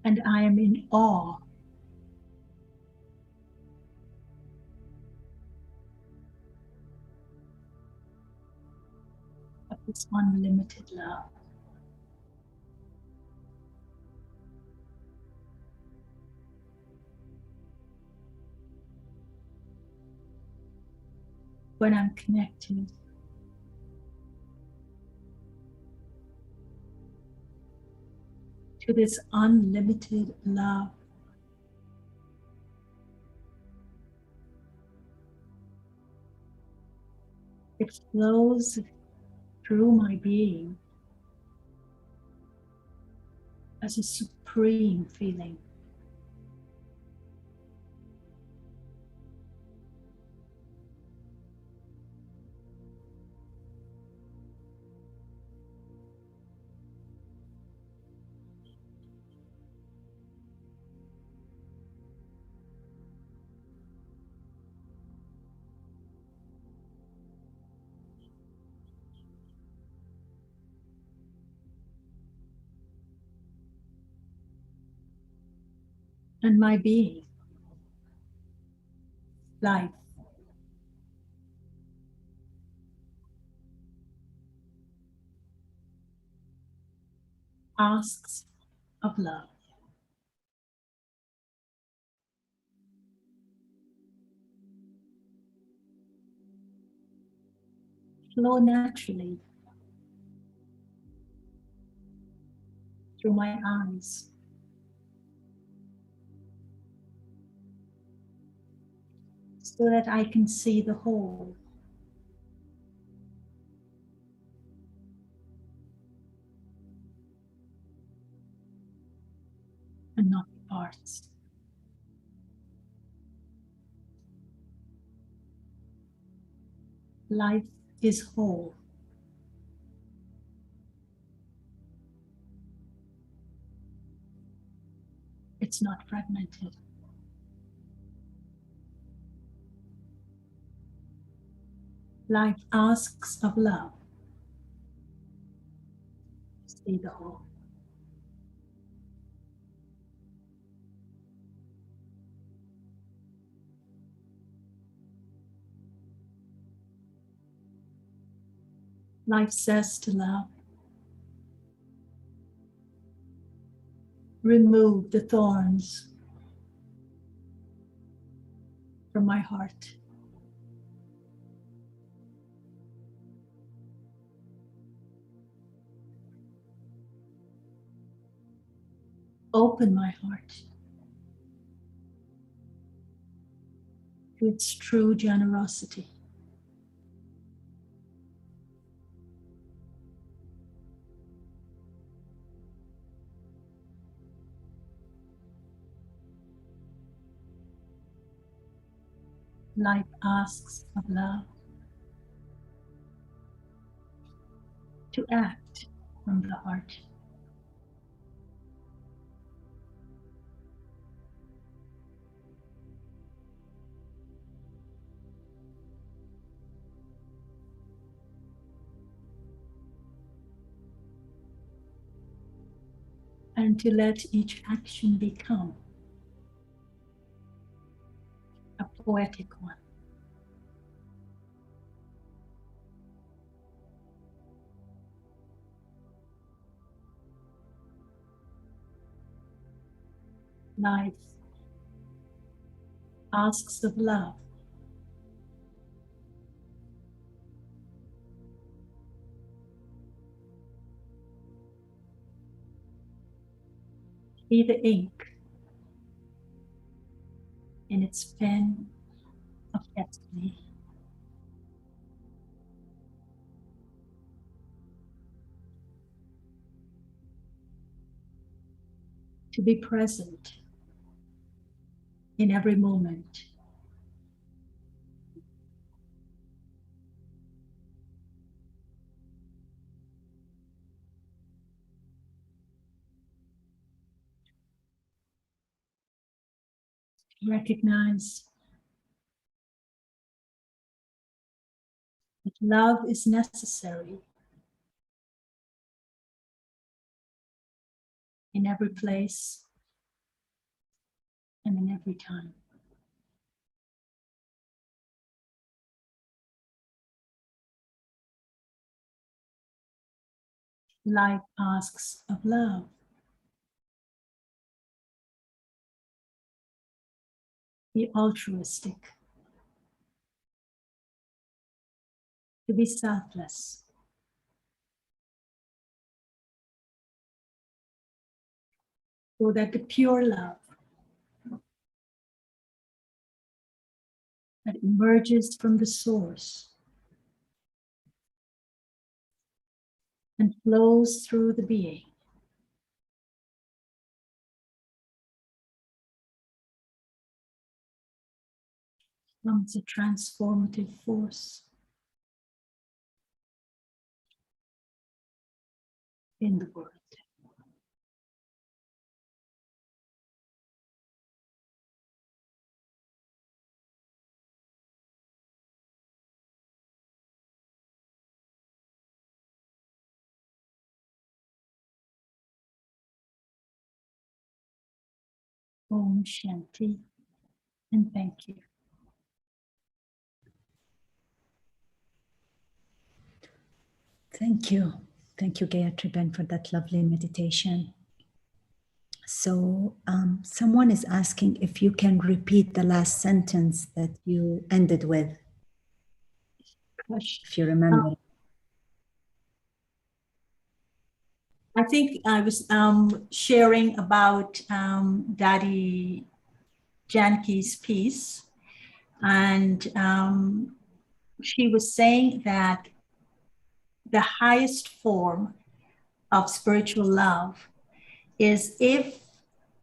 And I am in awe of this unlimited love. When I'm connected to this unlimited love, it flows through my being as a supreme feeling. And my being, life, asks of love. Flow naturally through my eyes, so that I can see the whole. And not the parts. Life is whole. It's not fragmented. Life asks of love to see the whole. Life says to love, remove the thorns from my heart. Open my heart to its true generosity. Life asks of love to act from the heart. And to let each action become a poetic one. Life asks of love be the ink in its pen of destiny. to be present in every moment. Recognize that love is necessary in every place and in every time. Life asks of love. Be altruistic. To be selfless. So that the pure love that emerges from the source and flows through the being becomes a transformative force in the world. Om Shanti, and thank you. Thank you. Thank you, Gayatri Ben, for that lovely meditation. So someone is asking if you can repeat the last sentence that you ended with, if you remember. I think I was sharing about Daddy Janki's piece, and she was saying that the highest form of spiritual love is if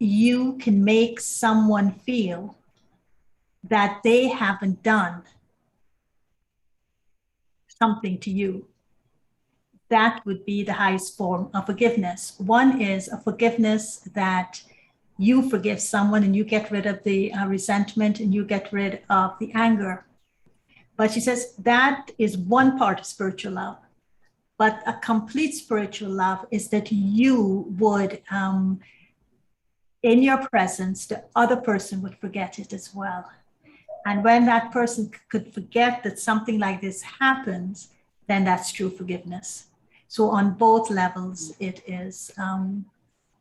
you can make someone feel that they haven't done something to you. That would be the highest form of forgiveness. One is a forgiveness that you forgive someone and you get rid of the resentment and you get rid of the anger. But she says that is one part of spiritual love. But a complete spiritual love is that you would, in your presence, the other person would forget it as well. And when that person could forget that something like this happens, then that's true forgiveness. So on both levels, it is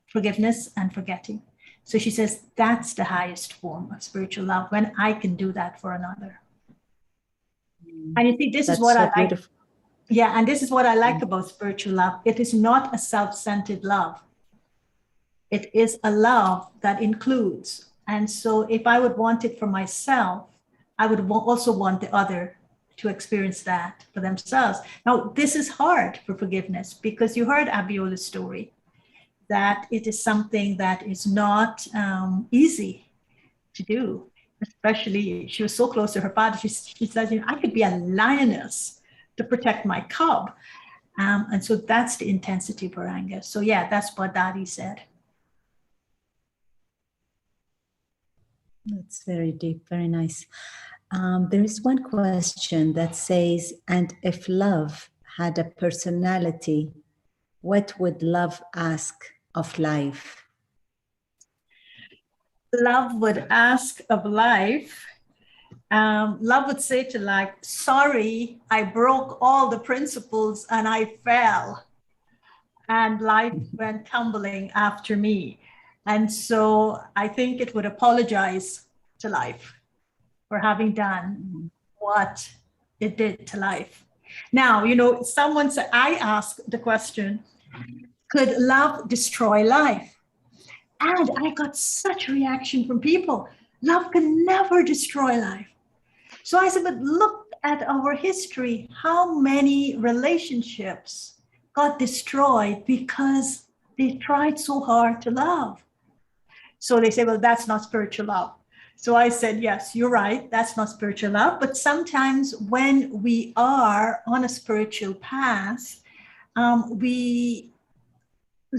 forgiveness and forgetting. So she says that's the highest form of spiritual love, when I can do that for another. And you see, this is what I like. Yeah, and this is what I like about spiritual love. It is not a self-centered love. It is a love that includes. And so if I would want it for myself, I would also want the other to experience that for themselves. Now, this is hard for forgiveness because you heard Abiola's story, that it is something that is not easy to do. Especially, she was so close to her father. She said, you know, I could be a lioness to protect my cub. And so that's the intensity of her anger. So yeah, that's what Daddy said. That's very deep, very nice. There is one question that says, and if love had a personality, what would love ask of life? Love would ask of life, love would say to life, sorry, I broke all the principles and I fell. And life went tumbling after me. And so I think it would apologize to life for having done what it did to life. Now, you know, someone said, I asked the question, could love destroy life? And I got such reaction from people. Love can never destroy life. So I said, but look at our history. How many relationships got destroyed because they tried so hard to love? So they say, well, that's not spiritual love. So I said, yes, you're right. That's not spiritual love. But sometimes when we are on a spiritual path,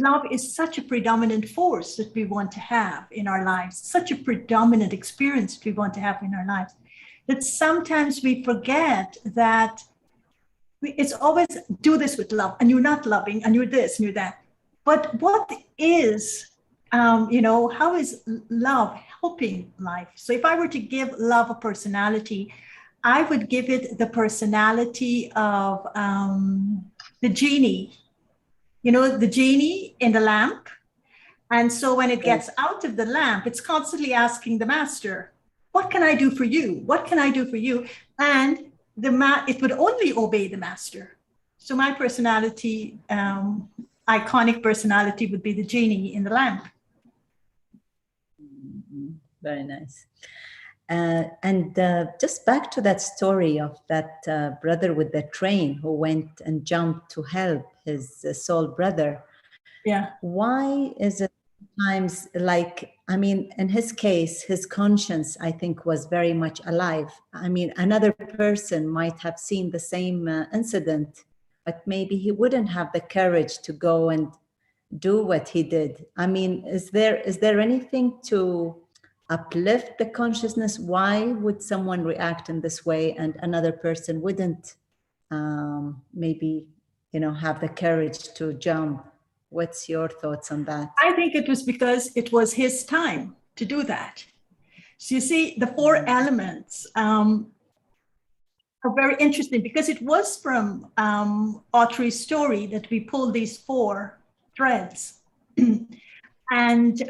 love is such a predominant force that we want to have in our lives, such a predominant experience that we want to have in our lives, that sometimes we forget that it's always do this with love, and you're not loving, and you're this and you're that. But what is, how is love helping life? So if I were to give love a personality, I would give it the personality of the genie. The genie in the lamp. And so when it gets out of the lamp, it's constantly asking the master, what can I do for you? What can I do for you? And it would only obey the master. So my personality, iconic personality, would be the genie in the lamp. Very nice. And just back to that story of that brother with the train who went and jumped to help his soul brother. Yeah. Why is it sometimes in his case, his conscience, I think, was very much alive. Another person might have seen the same incident, but maybe he wouldn't have the courage to go and do what he did. Is there anything to uplift the consciousness? Why would someone react in this way and another person wouldn't have the courage to jump? What's your thoughts on that? I think it was because it was his time to do that. So you see, the four elements are very interesting because it was from Audrey's story that we pulled these four threads. And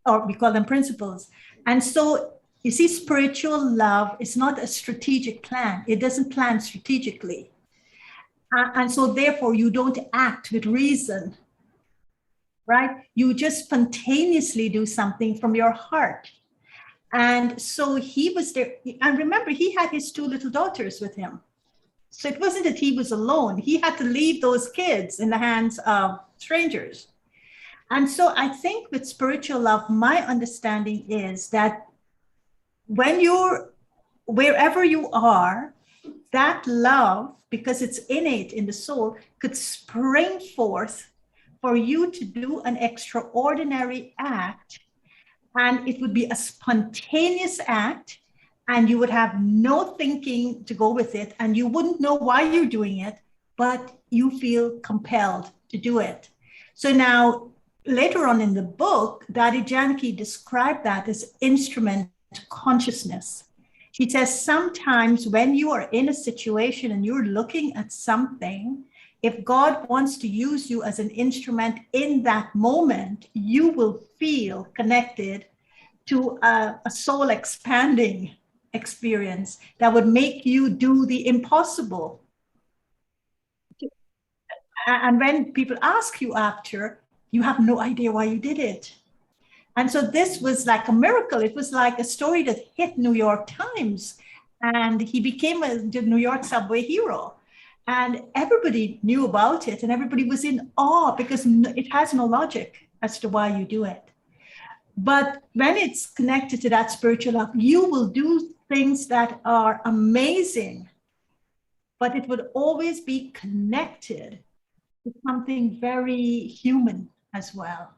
or we call them principles. And so you see, spiritual love is not a strategic plan. It doesn't plan strategically. And so therefore you don't act with reason, right? You just spontaneously do something from your heart. And so he was there. And remember, he had his two little daughters with him. So it wasn't that he was alone. He had to leave those kids in the hands of strangers. And so I think with spiritual love, my understanding is that when you're wherever you are, that love, because it's innate in the soul, could spring forth for you to do an extraordinary act. And it would be a spontaneous act, and you would have no thinking to go with it, and you wouldn't know why you're doing it, but you feel compelled to do it. So now, later on in the book, Dadi Janki described that as instrument consciousness. She says sometimes when you are in a situation and you're looking at something, if God wants to use you as an instrument in that moment, you will feel connected to a soul expanding experience that would make you do the impossible. And when people ask you after, you have no idea why you did it. And so this was like a miracle. It was like a story that hit New York Times, and he became the New York subway hero. And everybody knew about it, and everybody was in awe because it has no logic as to why you do it. But when it's connected to that spiritual love, you will do things that are amazing, but it would always be connected to something very human as well.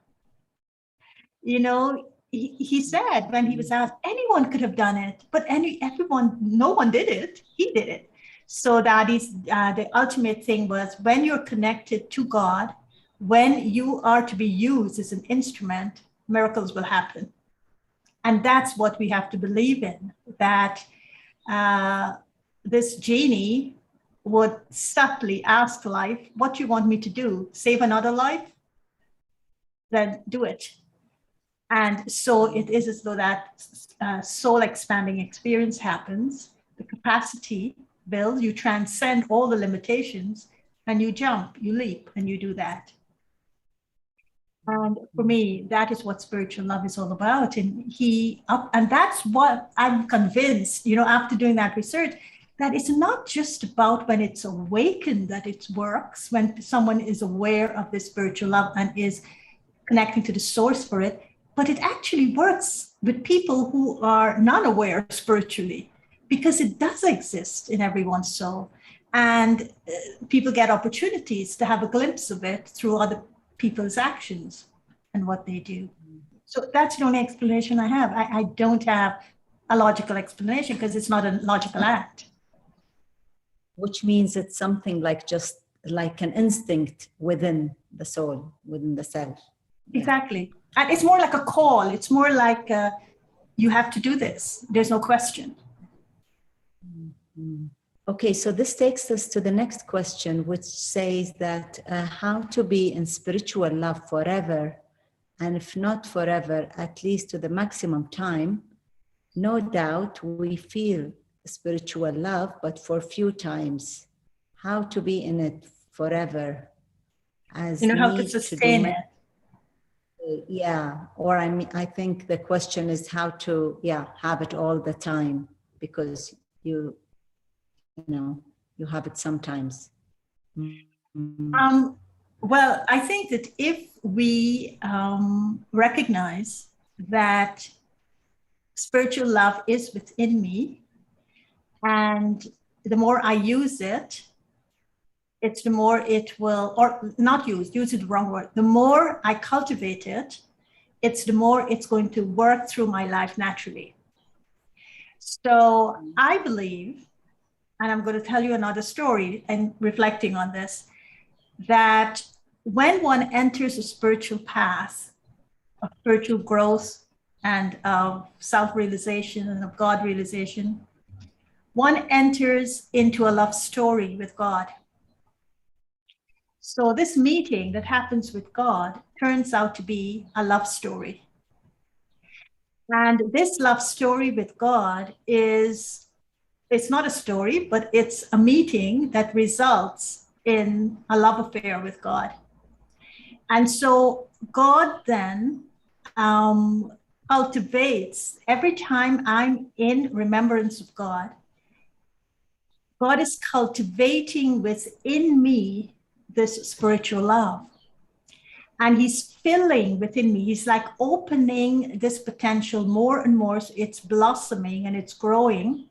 He said when he was asked, anyone could have done it, but no one did it. He did it. So that is the ultimate thing was when you're connected to God, when you are to be used as an instrument, miracles will happen. And that's what we have to believe in, that this genie would subtly ask life, what do you want me to do? Save another life? Then do it. And so it is as though that soul expanding experience happens, the capacity builds, you transcend all the limitations, and you jump, you leap, and you do that. And for me, that is what spiritual love is all about. And that's what I'm convinced, after doing that research, that it's not just about when it's awakened that it works, when someone is aware of this spiritual love and is connecting to the source for it, but it actually works with people who are non-aware spiritually, because it does exist in everyone's soul. And people get opportunities to have a glimpse of it through other people's actions and what they do. So that's the only explanation I have. I don't have a logical explanation because it's not a logical act. Which means it's something like just like an instinct within the soul, within the self. Exactly. And it's more like a call. It's more like you have to do this. There's no question. Mm-hmm. Okay, so this takes us to the next question, which says that how to be in spiritual love forever, and if not forever, at least to the maximum time. No doubt we feel spiritual love, but for few times. How to be in it forever, as how to sustain it. Yeah, or I think the question is how to, have it all the time, because you have it sometimes. Mm-hmm. Well, I think that if we recognize that spiritual love is within me, and the more I use it, it's the more it will, or not use it the wrong word. The more I cultivate it, it's the more it's going to work through my life naturally. So I believe, and I'm going to tell you another story and reflecting on this, that when one enters a spiritual path of spiritual growth and of self-realization and of God realization, one enters into a love story with God. So this meeting that happens with God turns out to be a love story. And this love story with God it's not a story, but it's a meeting that results in a love affair with God. And so God then cultivates, every time I'm in remembrance of God, God is cultivating within me this spiritual love. And he's filling within me. He's like opening this potential more and more. So it's blossoming and it's growing.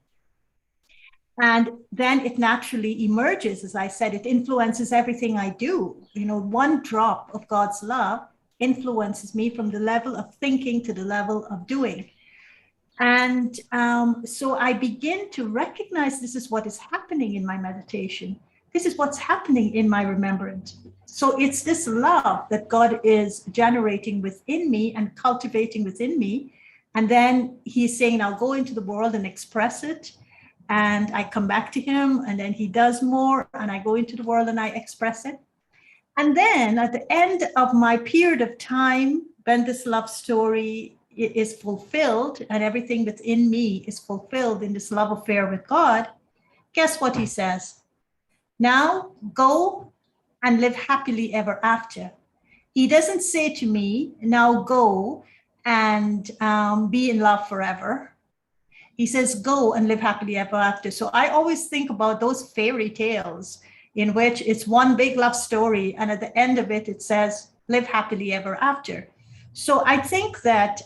And then it naturally emerges. As I said, it influences everything I do. One drop of God's love influences me from the level of thinking to the level of doing. And so I begin to recognize this is what is happening in my meditation. This is what's happening in my remembrance. So it's this love that God is generating within me and cultivating within me. And then he's saying, I'll go into the world and express it. And I come back to him, and then he does more, and I go into the world and I express it. And then at the end of my period of time, when this love story is fulfilled and everything within me is fulfilled in this love affair with God, guess what he says? Now go and live happily ever after. He doesn't say to me, now go and be in love forever. He says, go and live happily ever after. So I always think about those fairy tales in which it's one big love story. And at the end of it, it says, live happily ever after. So I think that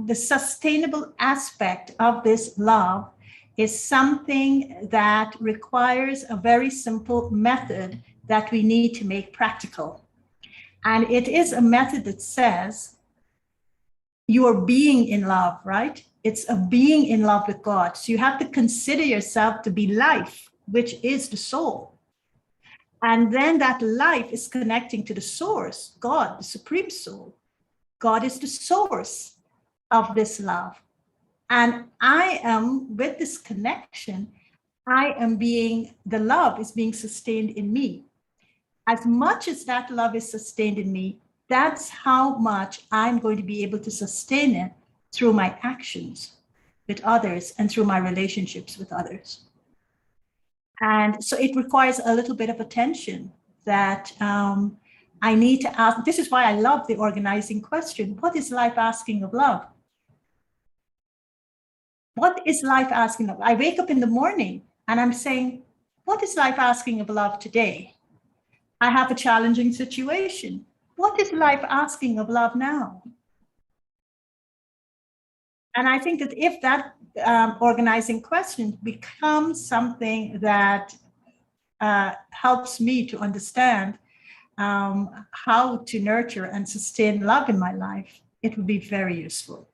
the sustainable aspect of this love is something that requires a very simple method that we need to make practical. And it is a method that says, you are being in love, right? It's a being in love with God. So you have to consider yourself to be life, which is the soul. And then that life is connecting to the source, God, the supreme soul. God is the source of this love. And I am, with this connection, the love is being sustained in me. As much as that love is sustained in me, that's how much I'm going to be able to sustain it through my actions with others and through my relationships with others. And so it requires a little bit of attention that I need to ask. This is why I love the organizing question. What is life asking of love? What is life asking of? I wake up in the morning and I'm saying, what is life asking of love today? I have a challenging situation. what is life asking of love now? And I think that if that organizing question becomes something that helps me to understand how to nurture and sustain love in my life, it would be very useful.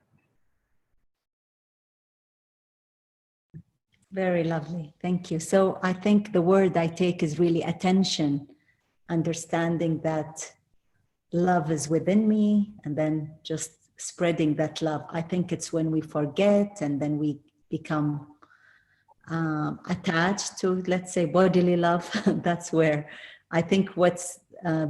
Very lovely. Thank you. So I think the word I take is really attention, understanding that love is within me, and then just spreading that love. I think it's when we forget and then we become attached to, let's say, bodily love. That's where I think what's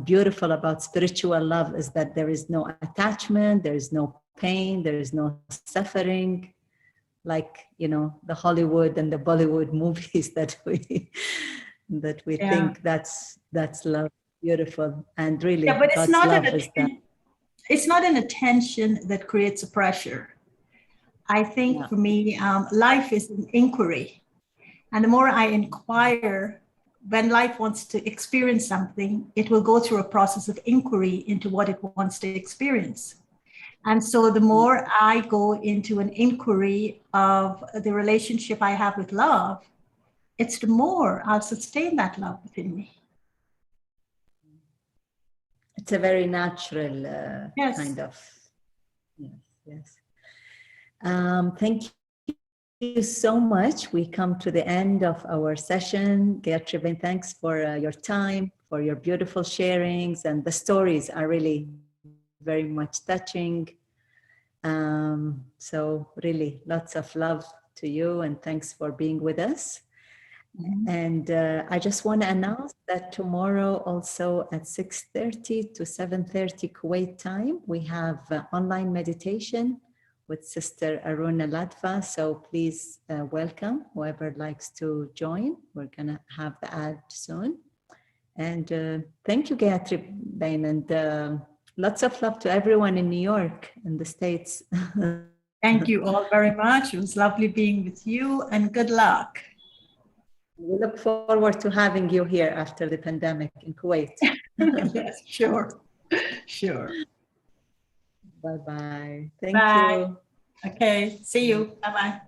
beautiful about spiritual love is that there is no attachment, there is no pain, there is no suffering, like, you know, the Hollywood and the Bollywood movies that we think that's love. Beautiful. And really, but it's God's not love is that. It's not an attention that creates a pressure. I think for me, life is an inquiry. And the more I inquire, when life wants to experience something, it will go through a process of inquiry into what it wants to experience. And so the more I go into an inquiry of the relationship I have with love, it's the more I'll sustain that love within me. It's a very natural kind of, yes. Thank you so much. We come to the end of our session. Gayatri, thanks for your time, for your beautiful sharings, and the stories are really very much touching. So really lots of love to you, and thanks for being with us. And I just want to announce that tomorrow also at 6:30 to 7:30 Kuwait time, we have online meditation with Sister Aruna Latva. So please welcome whoever likes to join. We're going to have the ad soon. And thank you, Gayatri, and lots of love to everyone in New York and the States. Thank you all very much. It was lovely being with you, and good luck. We look forward to having you here after the pandemic in Kuwait. Yes, sure. Bye-bye. Thank you. Okay, see you. Bye-bye.